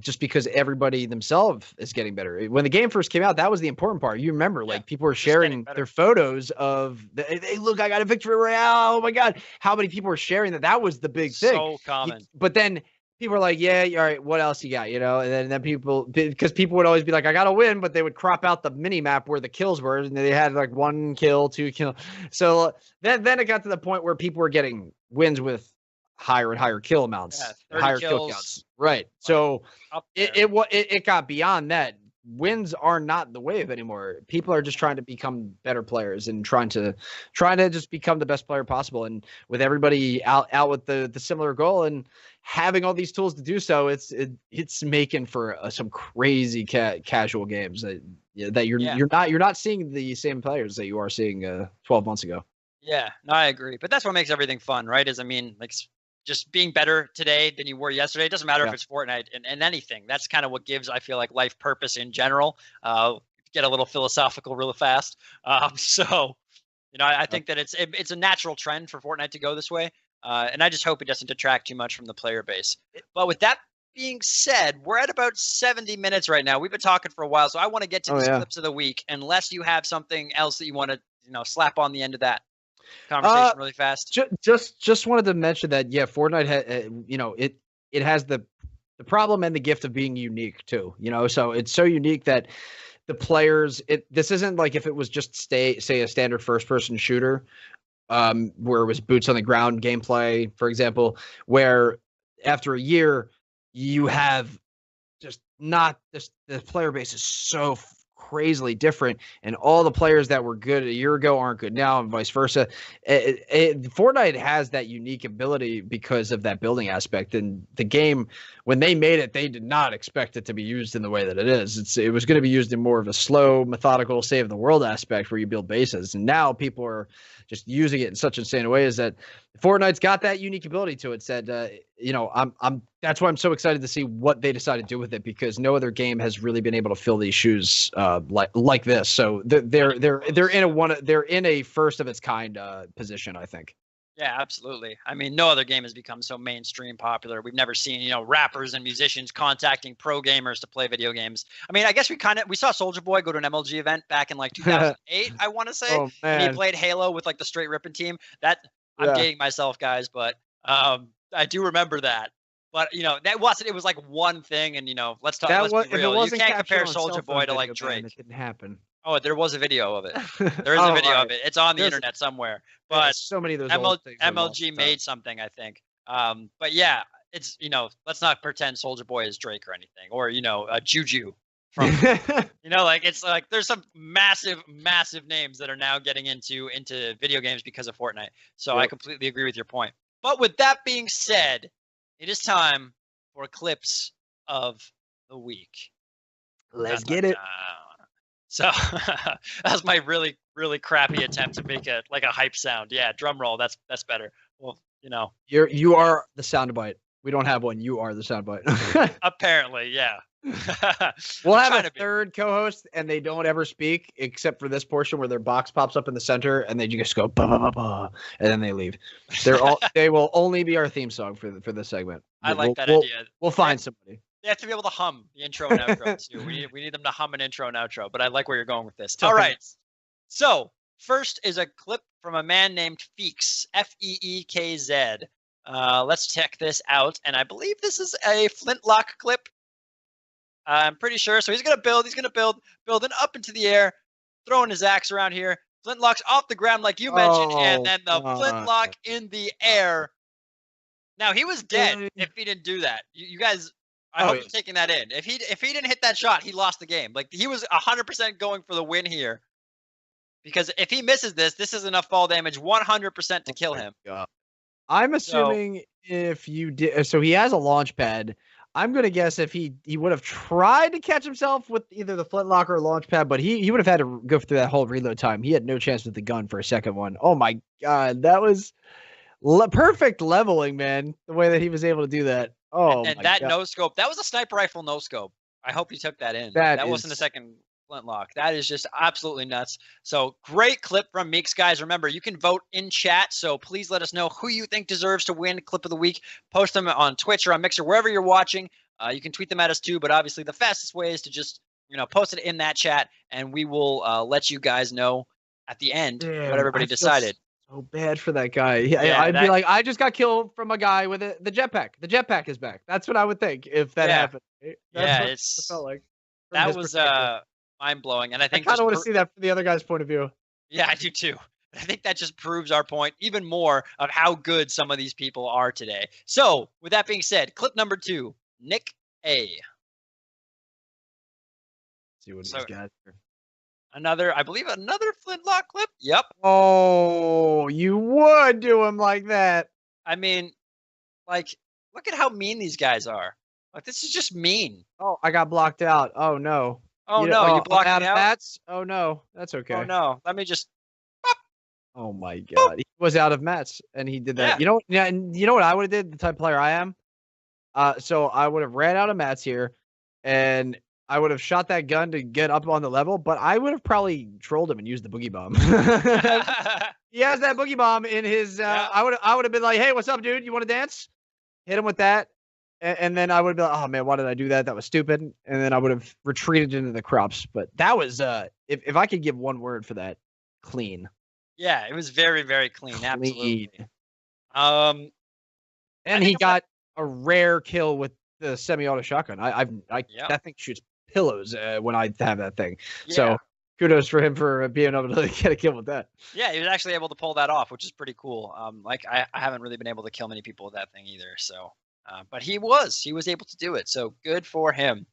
[SPEAKER 2] Just because everybody themselves is getting better. When the game first came out, that was the important part. You remember, like people were sharing their photos of, hey, look, I got a victory royale. Oh my God. How many people were sharing that? That was the big thing.
[SPEAKER 1] So common.
[SPEAKER 2] But then people were like, yeah, all right, what else you got? You know, and then people, because people would always be like, I got to win, but they would crop out the mini map where the kills were, and they had like 1 kill, 2 kill. So then it got to the point where people were getting wins with higher and higher kill amounts, higher kill counts. Right. So it got beyond that. Wins are not the wave anymore. People are just trying to become better players and trying to just become the best player possible. And with everybody out with the similar goal and having all these tools to do so, it's making for some crazy casual games that you're not seeing the same players that you are seeing 12 months ago.
[SPEAKER 1] Yeah, no, I agree. But that's what makes everything fun, right? Like just being better today than you were yesterday. It doesn't matter if it's Fortnite and anything. That's kind of what gives, I feel like, life purpose in general. Get a little philosophical really fast. So, you know, I think that it's a natural trend for Fortnite to go this way. And I just hope it doesn't detract too much from the player base. But with that being said, we're at about 70 minutes right now. We've been talking for a while, so I want to get to these clips of the week, unless you have something else that you want to, slap on the end of that conversation really fast.
[SPEAKER 2] Just wanted to mention that Fortnite had it has the problem and the gift of being unique too. So it's so unique that the players this isn't like if it was just say a standard first person shooter, where it was boots on the ground gameplay, for example, where after a year you have just not this the player base is so crazily different, and all the players that were good a year ago aren't good now, and vice versa. Fortnite has that unique ability because of that building aspect. And the game, when they made it, they did not expect it to be used in the way that it is. It was going to be used in more of a slow, methodical, save the world aspect where you build bases. And now people are just using it in such insane ways that Fortnite's got that unique ability to it. Said, that's why I'm so excited to see what they decide to do with it, because no other game has really been able to fill these shoes like this. So they're in a first of its kind position, I think.
[SPEAKER 1] Yeah, absolutely. I mean, no other game has become so mainstream popular. We've never seen, rappers and musicians contacting pro gamers to play video games. I mean, I guess we saw Soulja Boy go to an MLG event back in like 2008, I want to say.
[SPEAKER 2] Oh, man.
[SPEAKER 1] And he played Halo with like the Straight Rippin' team. I'm dating myself, guys, but I do remember that. But it was like one thing, and let's talk. Let's be real. You can't compare Soulja Boy to like Drake.
[SPEAKER 2] It didn't happen.
[SPEAKER 1] Oh, there was a video of it. There is a video of it. It's on the internet somewhere. But
[SPEAKER 2] so many of those
[SPEAKER 1] MLG made something, I think. But yeah, it's let's not pretend Soulja Boy is Drake or anything, or Juju from it's like there's some massive names that are now getting into video games because of Fortnite. So I completely agree with your point. But with that being said, it is time for clips of the week.
[SPEAKER 2] Let's get it.
[SPEAKER 1] So that's my really, really crappy attempt to make a hype sound. Yeah, drum roll. That's better. Well,
[SPEAKER 2] you are the soundbite. We don't have one. You are the soundbite.
[SPEAKER 1] Apparently, yeah.
[SPEAKER 2] We'll have a third co-host, and they don't ever speak except for this portion where their box pops up in the center, and they just go bah, bah, bah, bah, and then they leave. They will only be our theme song for this segment.
[SPEAKER 1] I like that idea.
[SPEAKER 2] We'll find somebody.
[SPEAKER 1] They have to be able to hum the intro and outro too. We need them to hum an intro and outro. But I like where you're going with this. All right. So first is a clip from a man named Feekz, Feekz. Let's check this out, and I believe this is a flintlock clip. I'm pretty sure. So he's gonna build it up into the air, throwing his axe around here. Flintlock's off the ground, like you mentioned, and then the flintlock in the air. Now he was dead if he didn't do that. You guys, I hope you're taking that in. If he didn't hit that shot, he lost the game. Like he was 100% going for the win here. Because if he misses this, this is enough fall damage, 100% to kill him.
[SPEAKER 2] I'm assuming if you did, so he has a launch pad. I'm gonna guess if he would have tried to catch himself with either the flintlock or launch pad, but he would have had to go through that whole reload time. He had no chance with the gun for a second one. Oh my god, that was perfect leveling, man. The way that he was able to do that. Oh,
[SPEAKER 1] and that no scope, that was a sniper rifle no scope. I hope you took that in. That wasn't a second flintlock. That is just absolutely nuts. So great clip from Meeks, guys. Remember, you can vote in chat, so please let us know who you think deserves to win clip of the week. Post them on Twitch or on Mixer, wherever you're watching. You can tweet them at us too, but obviously the fastest way is to just post it in that chat, and we will let you guys know at the end what everybody decided.
[SPEAKER 2] So bad for that guy. I'd be like, I just got killed from a guy with the jetpack. The jetpack is back. That's what I would think if that happened. That's what it felt like.
[SPEAKER 1] That was mind-blowing, and I think
[SPEAKER 2] I kind of want to see that from the other guy's point of view.
[SPEAKER 1] Yeah, I do too. I think that just proves our point even more of how good some of these people are today. So, with that being said, clip number 2, Nick A.
[SPEAKER 2] Let's see what he's got here.
[SPEAKER 1] I believe another flintlock clip. Yep.
[SPEAKER 2] Oh, you would do him like that.
[SPEAKER 1] I mean, like, look at how mean these guys are. Like, this is just mean.
[SPEAKER 2] Oh, I got blocked out. Oh no.
[SPEAKER 1] Oh no, you blocked me out.
[SPEAKER 2] Mats? Oh no, that's okay.
[SPEAKER 1] Oh no, let me just.
[SPEAKER 2] Oh my god, he was out of mats, and he did that. Yeah. And you know what I would have did? The type of player I am. So I would have ran out of mats here, and I would have shot that gun to get up on the level. But I would have probably trolled him and used the boogie bomb. He has that boogie bomb in his. I would have been like, "Hey, what's up, dude? You want to dance?" Hit him with that. And then I would be like, oh man, why did I do that? That was stupid. And then I would have retreated into the crops. But that was, if I could give one word for that, clean.
[SPEAKER 1] Yeah, it was very, very clean. Absolutely.
[SPEAKER 2] And he got a rare kill with the semi-auto shotgun. That thing shoots pillows when I have that thing. Yeah. So kudos for him for being able to get a kill with that.
[SPEAKER 1] Yeah, he was actually able to pull that off, which is pretty cool. I haven't really been able to kill many people with that thing either. So. But he was able to do it. So good for him.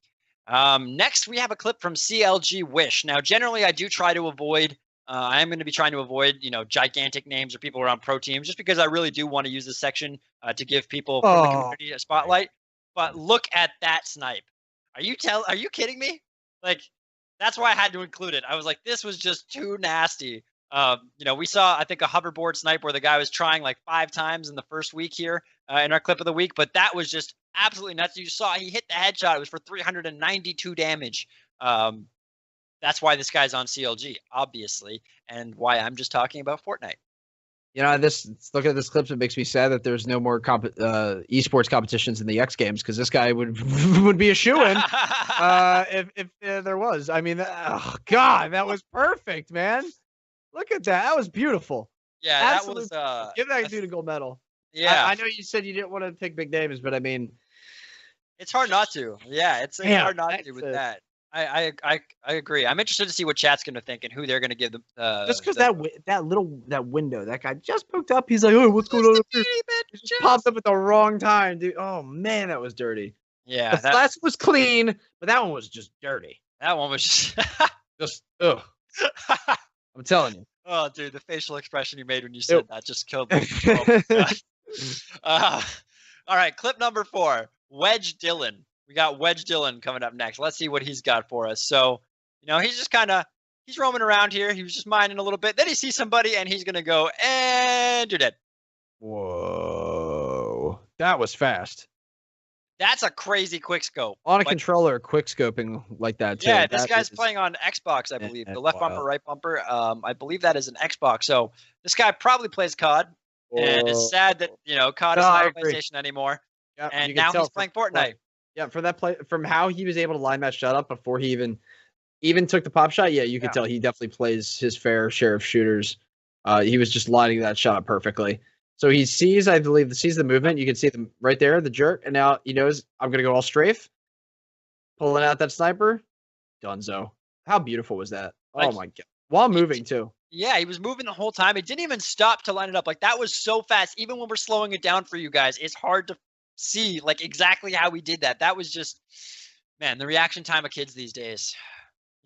[SPEAKER 1] Next, we have a clip from CLG Wish. Now, generally, I do try to avoid, I am going to be trying to avoid, gigantic names or people around pro teams, just because I really do want to use this section to give people from the community a spotlight. But look at that snipe. Are you kidding me? Like, that's why I had to include it. I was like, this was just too nasty. We saw, I think, a hoverboard snipe where the guy was trying like 5 times in the first week here in our clip of the week, but that was just absolutely nuts. You saw he hit the headshot. It was for 392 damage. That's why this guy's on CLG, obviously, and why I'm just talking about Fortnite.
[SPEAKER 2] Looking at this clip, it makes me sad that there's no more esports competitions in the X Games, because this guy would be a shoo-in if there was. I mean, God, that was perfect, man. Look at that. That was beautiful.
[SPEAKER 1] Yeah,
[SPEAKER 2] absolutely. That was give that dude a gold medal.
[SPEAKER 1] Yeah,
[SPEAKER 2] I know you said you didn't want to pick big names, but I mean,
[SPEAKER 1] it's hard not to. Yeah, it's hard not to with that. I agree. I'm interested to see what chat's going to think and who they're going to give them.
[SPEAKER 2] Just because that window, that guy just poked up. He's like, "Oh, what's going on up here?" He just popped up at the wrong time, dude. Oh man, that was dirty.
[SPEAKER 1] Yeah,
[SPEAKER 2] the last was clean, but that one was just dirty.
[SPEAKER 1] That one was
[SPEAKER 2] just ugh. I'm telling you.
[SPEAKER 1] Oh, dude, the facial expression you made when you said that just killed me. All right, clip number 4, Wedge Dylan. We got Wedge Dylan coming up next. Let's see what he's got for us. So, he's just he's roaming around here. He was just mining a little bit. Then he sees somebody, and he's going to go, and you're dead.
[SPEAKER 2] Whoa. That was fast.
[SPEAKER 1] That's a crazy quick scope.
[SPEAKER 2] On a
[SPEAKER 1] Like,
[SPEAKER 2] controller, quick scoping like that too.
[SPEAKER 1] yeah, this
[SPEAKER 2] That
[SPEAKER 1] guy's
[SPEAKER 2] is
[SPEAKER 1] playing on Xbox, I believe. The left bumper,
[SPEAKER 2] wild.
[SPEAKER 1] right bumper. I believe that is an Xbox. So this guy probably plays COD, and it's sad that COD
[SPEAKER 2] No,
[SPEAKER 1] is
[SPEAKER 2] I
[SPEAKER 1] not on
[SPEAKER 2] agree.
[SPEAKER 1] PlayStation anymore.
[SPEAKER 2] Yeah,
[SPEAKER 1] And
[SPEAKER 2] you can
[SPEAKER 1] now
[SPEAKER 2] tell
[SPEAKER 1] he's
[SPEAKER 2] from
[SPEAKER 1] playing Fortnite.
[SPEAKER 2] Yeah, from that play, from how he was able to line that shot up before he even took the pop shot. Yeah, you could
[SPEAKER 1] Yeah.
[SPEAKER 2] tell he definitely plays his fair share of shooters. He was just lining that shot perfectly. So he sees, I believe, sees the movement. You can see them right there, the jerk, and now he knows I'm gonna go all strafe, pulling out that sniper. Dunzo. How beautiful was that? Oh
[SPEAKER 1] Like,
[SPEAKER 2] my god! While moving too.
[SPEAKER 1] yeah, he was moving the whole time. It didn't even stop to line it up. Like, that was so fast. Even when we're slowing it down for you guys, it's hard to see like exactly how we did that. That was just, man, the reaction time of kids these days.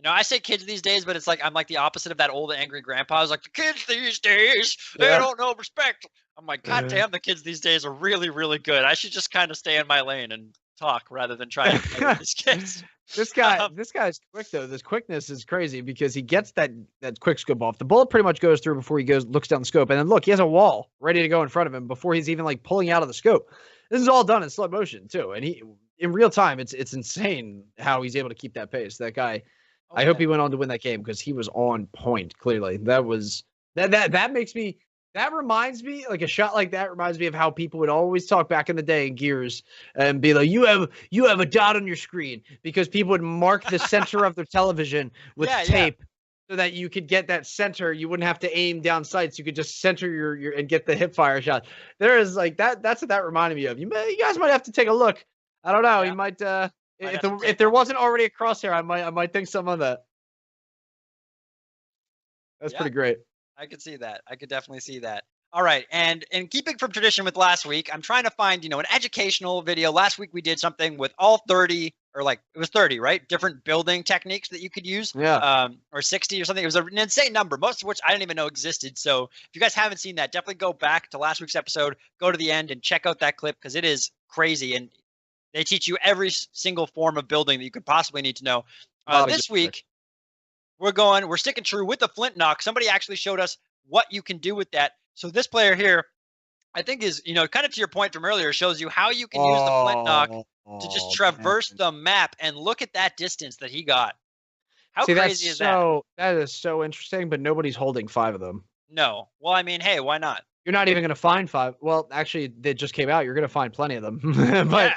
[SPEAKER 1] I say kids these days, but it's like I'm like the opposite of that old angry grandpa. I was like, the kids these days, they
[SPEAKER 2] Yeah.
[SPEAKER 1] don't know respect. I'm like, God damn, the kids these days are really, really good. I should just kind of stay in my lane and talk rather than try to play with these kids.
[SPEAKER 2] This guy's quick though. This quickness is crazy because he gets that quick scope off. The bullet pretty much goes through before he looks down the scope, and then look, he has a wall ready to go in front of him before he's even like pulling out of the scope. This is all done in slow motion too, and he in real time. It's insane how he's able to keep that pace. That guy.
[SPEAKER 1] Oh,
[SPEAKER 2] I hope he went on to win that game because he was on point. Clearly, that makes me. That reminds me, like a shot like that reminds me of how people would always talk back in the day in Gears and be like, "You have a dot on your screen," because people would mark the center of their television with tape so that you could get that center. You wouldn't have to aim down sights. You could just center your and get the hip fire shot. There is like that. That's what that reminded me of. You guys might have to take a look. I don't know.
[SPEAKER 1] Yeah.
[SPEAKER 2] You might. If there wasn't already a crosshair, I might think some of that. That's pretty great.
[SPEAKER 1] I could see that. I could definitely see that. All right. And in keeping from tradition with last week, I'm trying to find, an educational video. Last week we did something with all 30 or like it was 30, right? Different building techniques that you could use.
[SPEAKER 2] Yeah.
[SPEAKER 1] Or 60 or something. It was an insane number, most of which I didn't even know existed. So if you guys haven't seen that, definitely go back to last week's episode, go to the end and check out that clip because it is crazy. And they teach you every single form of building that you could possibly need to know. This week, we're sticking true with the flint knock. Somebody actually showed us what you can do with that. So this player here, I think is, kind of to your point from earlier, shows you how you can use the flint knock to just traverse the map. And look at that distance that he got. How crazy is that?
[SPEAKER 2] That is so interesting, but nobody's holding 5 of them.
[SPEAKER 1] No. Well, I mean, hey, why not?
[SPEAKER 2] You're not even going to find 5. Well, actually, they just came out. You're going to find plenty of them. But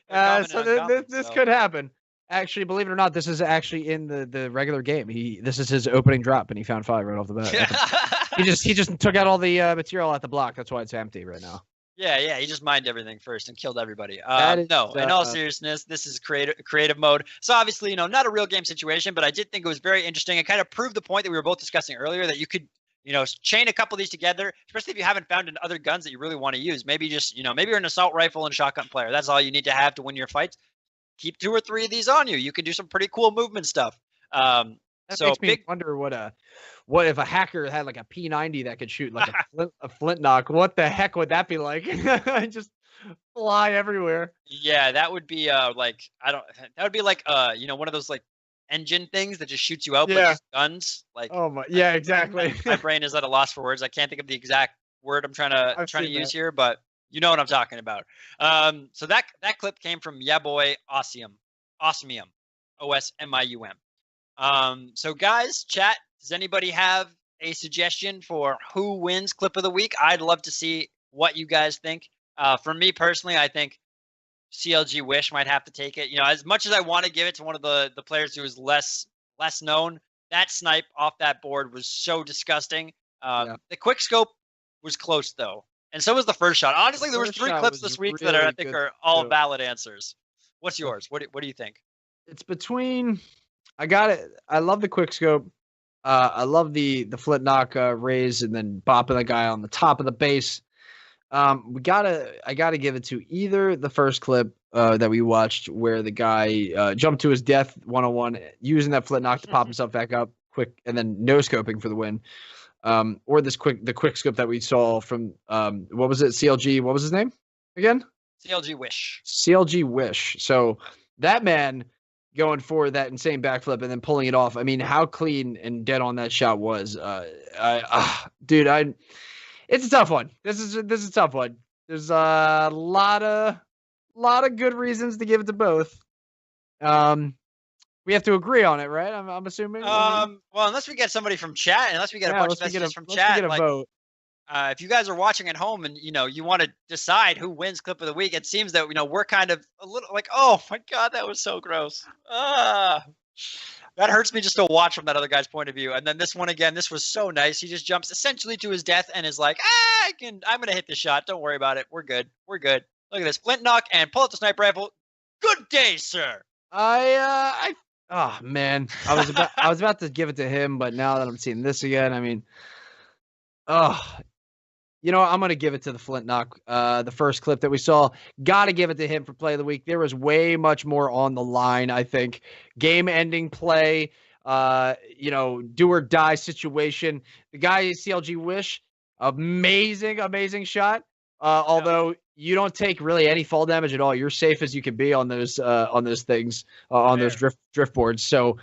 [SPEAKER 2] this could happen. Actually, believe it or not, this is actually in the regular game. This is his opening drop, and he found 5 right off the bat. he just took out all the material at the block. That's why it's empty right now.
[SPEAKER 1] Yeah, he just mined everything first and killed everybody. No, in all seriousness, this is creative mode. So obviously, not a real game situation, but I did think it was very interesting. It kind of proved the point that we were both discussing earlier that you could, chain a couple of these together, especially if you haven't found other guns that you really want to use. Maybe just, maybe you're an assault rifle and shotgun player. That's all you need to have to win your fights. Keep 2 or 3 of these on you. You can do some pretty cool movement stuff.
[SPEAKER 2] That makes me wonder what if a hacker had like a P90 that could shoot like a flint knock? What the heck would that be like? Just fly everywhere.
[SPEAKER 1] Yeah, that would be that would be like one of those like engine things that just shoots you out like just guns. Like,
[SPEAKER 2] oh my, yeah, exactly.
[SPEAKER 1] My brain is at a loss for words. I can't think of the exact word I'm trying to use here, but you know what I'm talking about. So that clip came from boy Osmium, OSMIUM. So guys, chat, does anybody have a suggestion for who wins clip of the week? I'd love to see what you guys think. For me personally, I think CLG Wish might have to take it. As much as I want to give it to one of the players who is less known, that snipe off that board was so disgusting. The quick scope was close though. And so was the first shot. Honestly, there was 3 clips this week that I think are all valid answers. What's yours? What do you think? It's
[SPEAKER 2] between. I got it. I love the quick scope. I love the flint knock raise and then bopping the guy on the top of the base. I gotta give it to either the first clip that we watched where the guy jumped to his death 101 using that flint knock to pop himself back up quick and then no scoping for the win. Or the quick scope that we saw from what was it? CLG. What was his name again?
[SPEAKER 1] CLG Wish.
[SPEAKER 2] CLG Wish. So that man going for that insane backflip and then pulling it off. I mean, how clean and dead on that shot was. Dude, it's a tough one. This is a tough one. There's a lot of lot of good reasons to give it to both. We have to agree on it, right? I'm assuming.
[SPEAKER 1] Well, unless we get somebody from chat, unless we get a
[SPEAKER 2] Yeah,
[SPEAKER 1] bunch of messages from
[SPEAKER 2] let's get
[SPEAKER 1] chat,
[SPEAKER 2] a
[SPEAKER 1] like
[SPEAKER 2] vote.
[SPEAKER 1] if you guys are watching at home and you want to decide who wins clip of the week, it seems that we're kind of a little like, oh my god, that was so gross. That hurts me just to watch from that other guy's point of view. And then this one again, this was so nice. He just jumps essentially to his death and is like, I'm gonna hit the shot. Don't worry about it. We're good. We're good. Look at this. Flint knock and pull out the sniper rifle. Good day, sir.
[SPEAKER 2] Oh man, I was about to give it to him, but now that I'm seeing this again, I mean, oh, I'm gonna give it to the Flint knock. The first clip that we saw, gotta give it to him for play of the week. There was way much more on the line. I think game-ending play, do or die situation. The guy CLG Wish, amazing shot. Although you don't take really any fall damage at all, you're safe as you can be on those things on those drift boards. So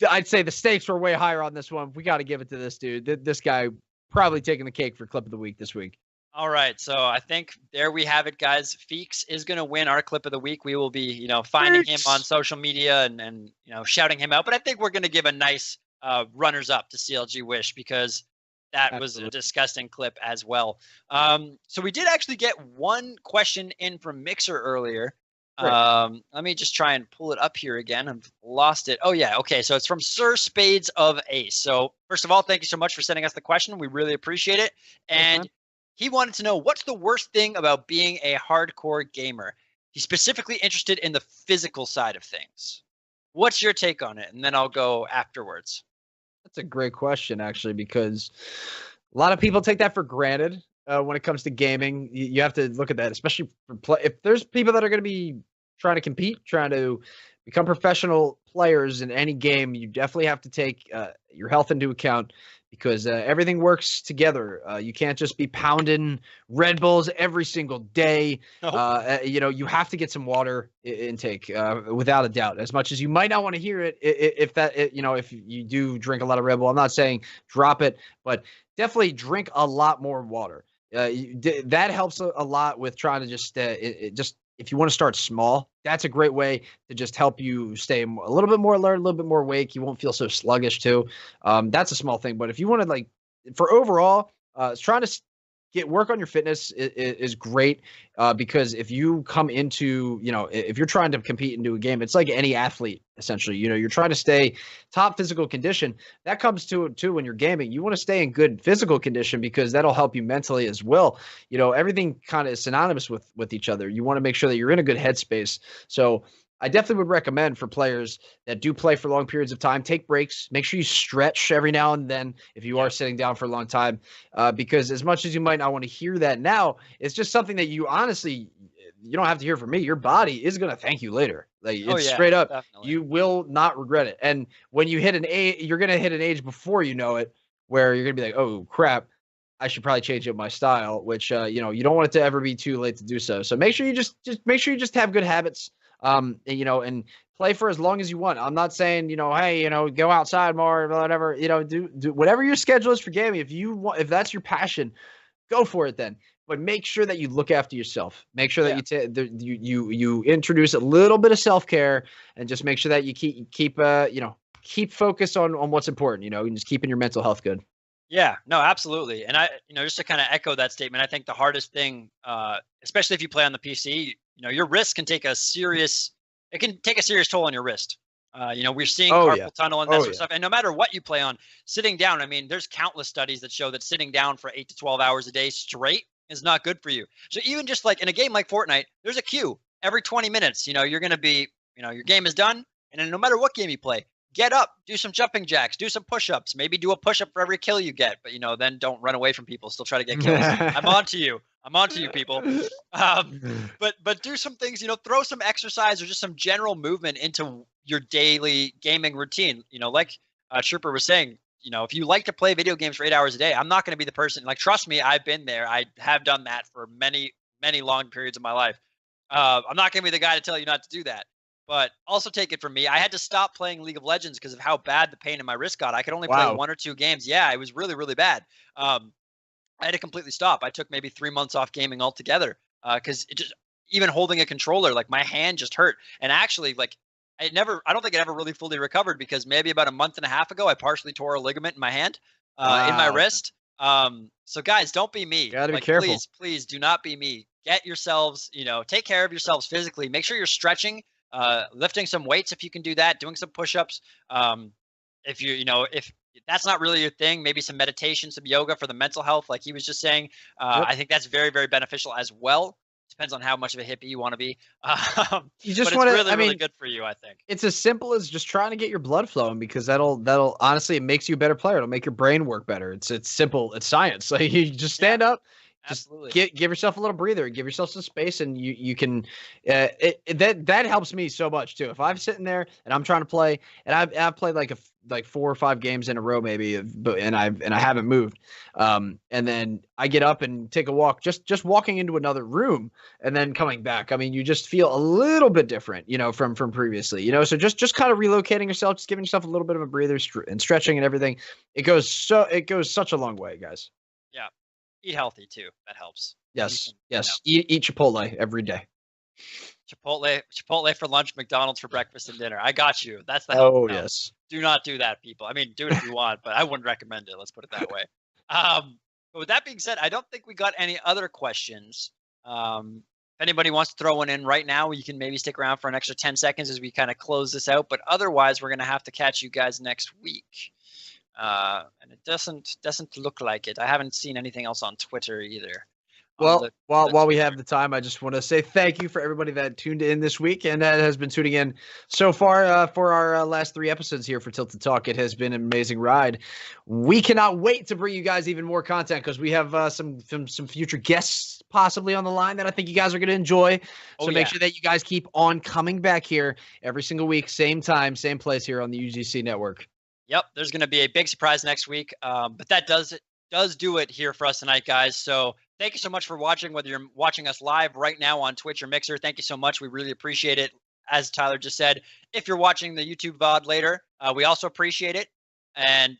[SPEAKER 2] I'd say the stakes were way higher on this one. We got to give it to this dude. This guy probably taking the cake for clip of the week this week.
[SPEAKER 1] All right, so I think there we have it, guys. Feeks is going to win our clip of the week. We will be, finding him on social media and shouting him out. But I think we're going to give a nice runners up to CLG Wish because that was a disgusting clip as well. So we did actually get one question in from Mixer earlier. Let me just try and pull it up here again. I've lost it. Oh, yeah. Okay, so it's from Sir Spades of Ace. So first of all, thank you so much for sending us the question. We really appreciate it. And he wanted to know, what's the worst thing about being a hardcore gamer? He's specifically interested in the physical side of things. What's your take on it? And then I'll go afterwards.
[SPEAKER 2] That's a great question, actually, because a lot of people take that for granted when it comes to gaming. You have to look at that, especially for if there's people that are going to be trying to compete, trying to become professional players in any game, you definitely have to take your health into account because everything works together. You can't just be pounding Red Bulls every single day. Nope. You have to get some water intake without a doubt. As much as you might not want to hear it, if you do drink a lot of Red Bull, I'm not saying drop it, but definitely drink a lot more water. That helps a lot with trying to just if you want to start small, that's a great way to just help you stay a little bit more alert, a little bit more awake. You won't feel so sluggish too. That's a small thing. But if you want to for overall, trying to work on your fitness is great because if you come into, if you're trying to compete into a game, it's like any athlete, essentially. You're trying to stay top physical condition. That comes to too when you're gaming. You want to stay in good physical condition because that'll help you mentally as well. Everything kind of is synonymous with each other. You want to make sure that you're in a good headspace. So I definitely would recommend for players that do play for long periods of time, take breaks. Make sure you stretch every now and then if you are sitting down for a long time, because as much as you might not want to hear that now, it's just something that you don't have to hear from me. Your body is going to thank you later. It's straight up. Definitely. You will not regret it. And when you hit an age, you're going to hit an age before you know it, where you're going to be like, oh, crap. I should probably change up my style, which, you don't want it to ever be too late to do so. So make sure you just make sure you just have good habits. And play for as long as you want. I'm not saying, hey, go outside more, whatever, do whatever your schedule is for gaming. If that's your passion, go for it then. But make sure that you look after yourself. Make sure that you introduce a little bit of self-care and just make sure that you keep focus on what's important, and just keeping your mental health good.
[SPEAKER 1] Yeah, no, absolutely. And I, just to kind of echo that statement, I think the hardest thing, especially if you play on the PC, your wrist can take a serious toll on your wrist. We're seeing carpal tunnel and that sort of stuff. And no matter what you play on, sitting down, I mean, there's countless studies that show that sitting down for 8 to 12 hours a day straight is not good for you. So even just like in a game like Fortnite, there's a queue every 20 minutes. You're going to be, your game is done. And then no matter what game you play, get up, do some jumping jacks, do some push-ups, maybe do a push-up for every kill you get, but then don't run away from people, still try to get kills. I'm on to you people. But do some things, throw some exercise or just some general movement into your daily gaming routine. Like Throoper was saying, if you like to play video games for 8 hours a day, I'm not going to be the person, trust me, I've been there. I have done that for many, many long periods of my life. I'm not going to be the guy to tell you not to do that. But also take it from me, I had to stop playing League of Legends because of how bad the pain in my wrist got. I could only play 1 or 2 games. Yeah, it was really, really bad. I had to completely stop. I took maybe 3 months off gaming altogether because even holding a controller, like my hand just hurt. And actually, like I don't think it ever really fully recovered because maybe about a month and a half ago, I partially tore a ligament in my hand, in my wrist. So guys, don't be me.
[SPEAKER 2] Gotta be
[SPEAKER 1] like,
[SPEAKER 2] careful.
[SPEAKER 1] please do not be me. Get yourselves, take care of yourselves physically. Make sure you're stretching, lifting some weights if you can do that, doing some push-ups. If if that's not really your thing, maybe some meditation, some yoga for the mental health, like he was just saying.
[SPEAKER 2] Yep.
[SPEAKER 1] I think that's very, very beneficial as well. Depends on how much of a hippie you want to be.
[SPEAKER 2] You just
[SPEAKER 1] want to,
[SPEAKER 2] really
[SPEAKER 1] really good for you, I think.
[SPEAKER 2] It's as simple as just trying to get your blood flowing, because that'll honestly, it makes you a better player. It'll make your brain work better. It's simple. It's science. Like, you just stand up, just
[SPEAKER 1] absolutely.
[SPEAKER 2] give yourself a little breather, give yourself some space, and you can. That helps me so much too. If I'm sitting there and I'm trying to play, and I've played like 4 or 5 games in a row maybe, and I haven't moved, and then I get up and take a walk, just walking into another room and then coming back. I mean, you just feel a little bit different, from previously, so just kind of relocating yourself, just giving yourself a little bit of a breather, and stretching and everything. It goes such a long way, guys.
[SPEAKER 1] Yeah. Eat healthy too. That helps.
[SPEAKER 2] Yes. Eat Chipotle every day.
[SPEAKER 1] Chipotle for lunch, McDonald's for breakfast and dinner. I got you. That's the health.
[SPEAKER 2] Oh, yes.
[SPEAKER 1] Do not do that, people. I mean, do it if you want, but I wouldn't recommend it. Let's put it that way. But with that being said, I don't think we got any other questions. If anybody wants to throw one in right now, you can maybe stick around for an extra 10 seconds as we kind of close this out. But otherwise, we're going to have to catch you guys next week. And it doesn't look like it. I haven't seen anything else on Twitter either.
[SPEAKER 2] Well, while we have the time, I just want to say thank you for everybody that tuned in this week and that has been tuning in so far for our last 3 episodes here for Tilted Talk. It has been an amazing ride. We cannot wait to bring you guys even more content because we have some future guests possibly on the line that I think you guys are going to enjoy. So make sure that you guys keep on coming back here every single week, same time, same place here on the UGC network.
[SPEAKER 1] Yep, there's going to be a big surprise next week, but that does do it here for us tonight, guys. So thank you so much for watching, whether you're watching us live right now on Twitch or Mixer. Thank you so much. We really appreciate it. As Tyler just said, if you're watching the YouTube VOD later, we also appreciate it. And,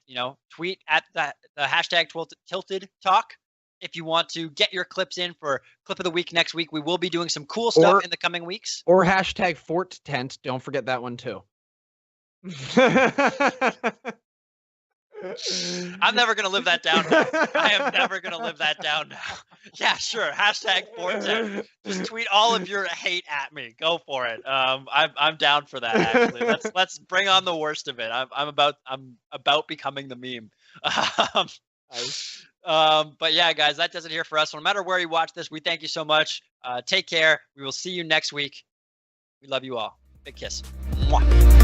[SPEAKER 1] tweet at the hashtag Tilted Talk if you want to get your clips in for Clip of the Week next week. We will be doing some cool stuff in the coming weeks.
[SPEAKER 2] Or hashtag Fort Tent. Don't forget that one too.
[SPEAKER 1] I'm never going to live that down now. I am never going to live that down now. Yeah, sure. Hashtag Fortnite. Just tweet all of your hate at me. Go for it. I'm down for that, actually. Let's bring on the worst of it. I'm about becoming the meme. But yeah, guys, that does it here for us. No matter where you watch this, we thank you so much. Take care. We will see you next week. We love you all. Big kiss. Mwah.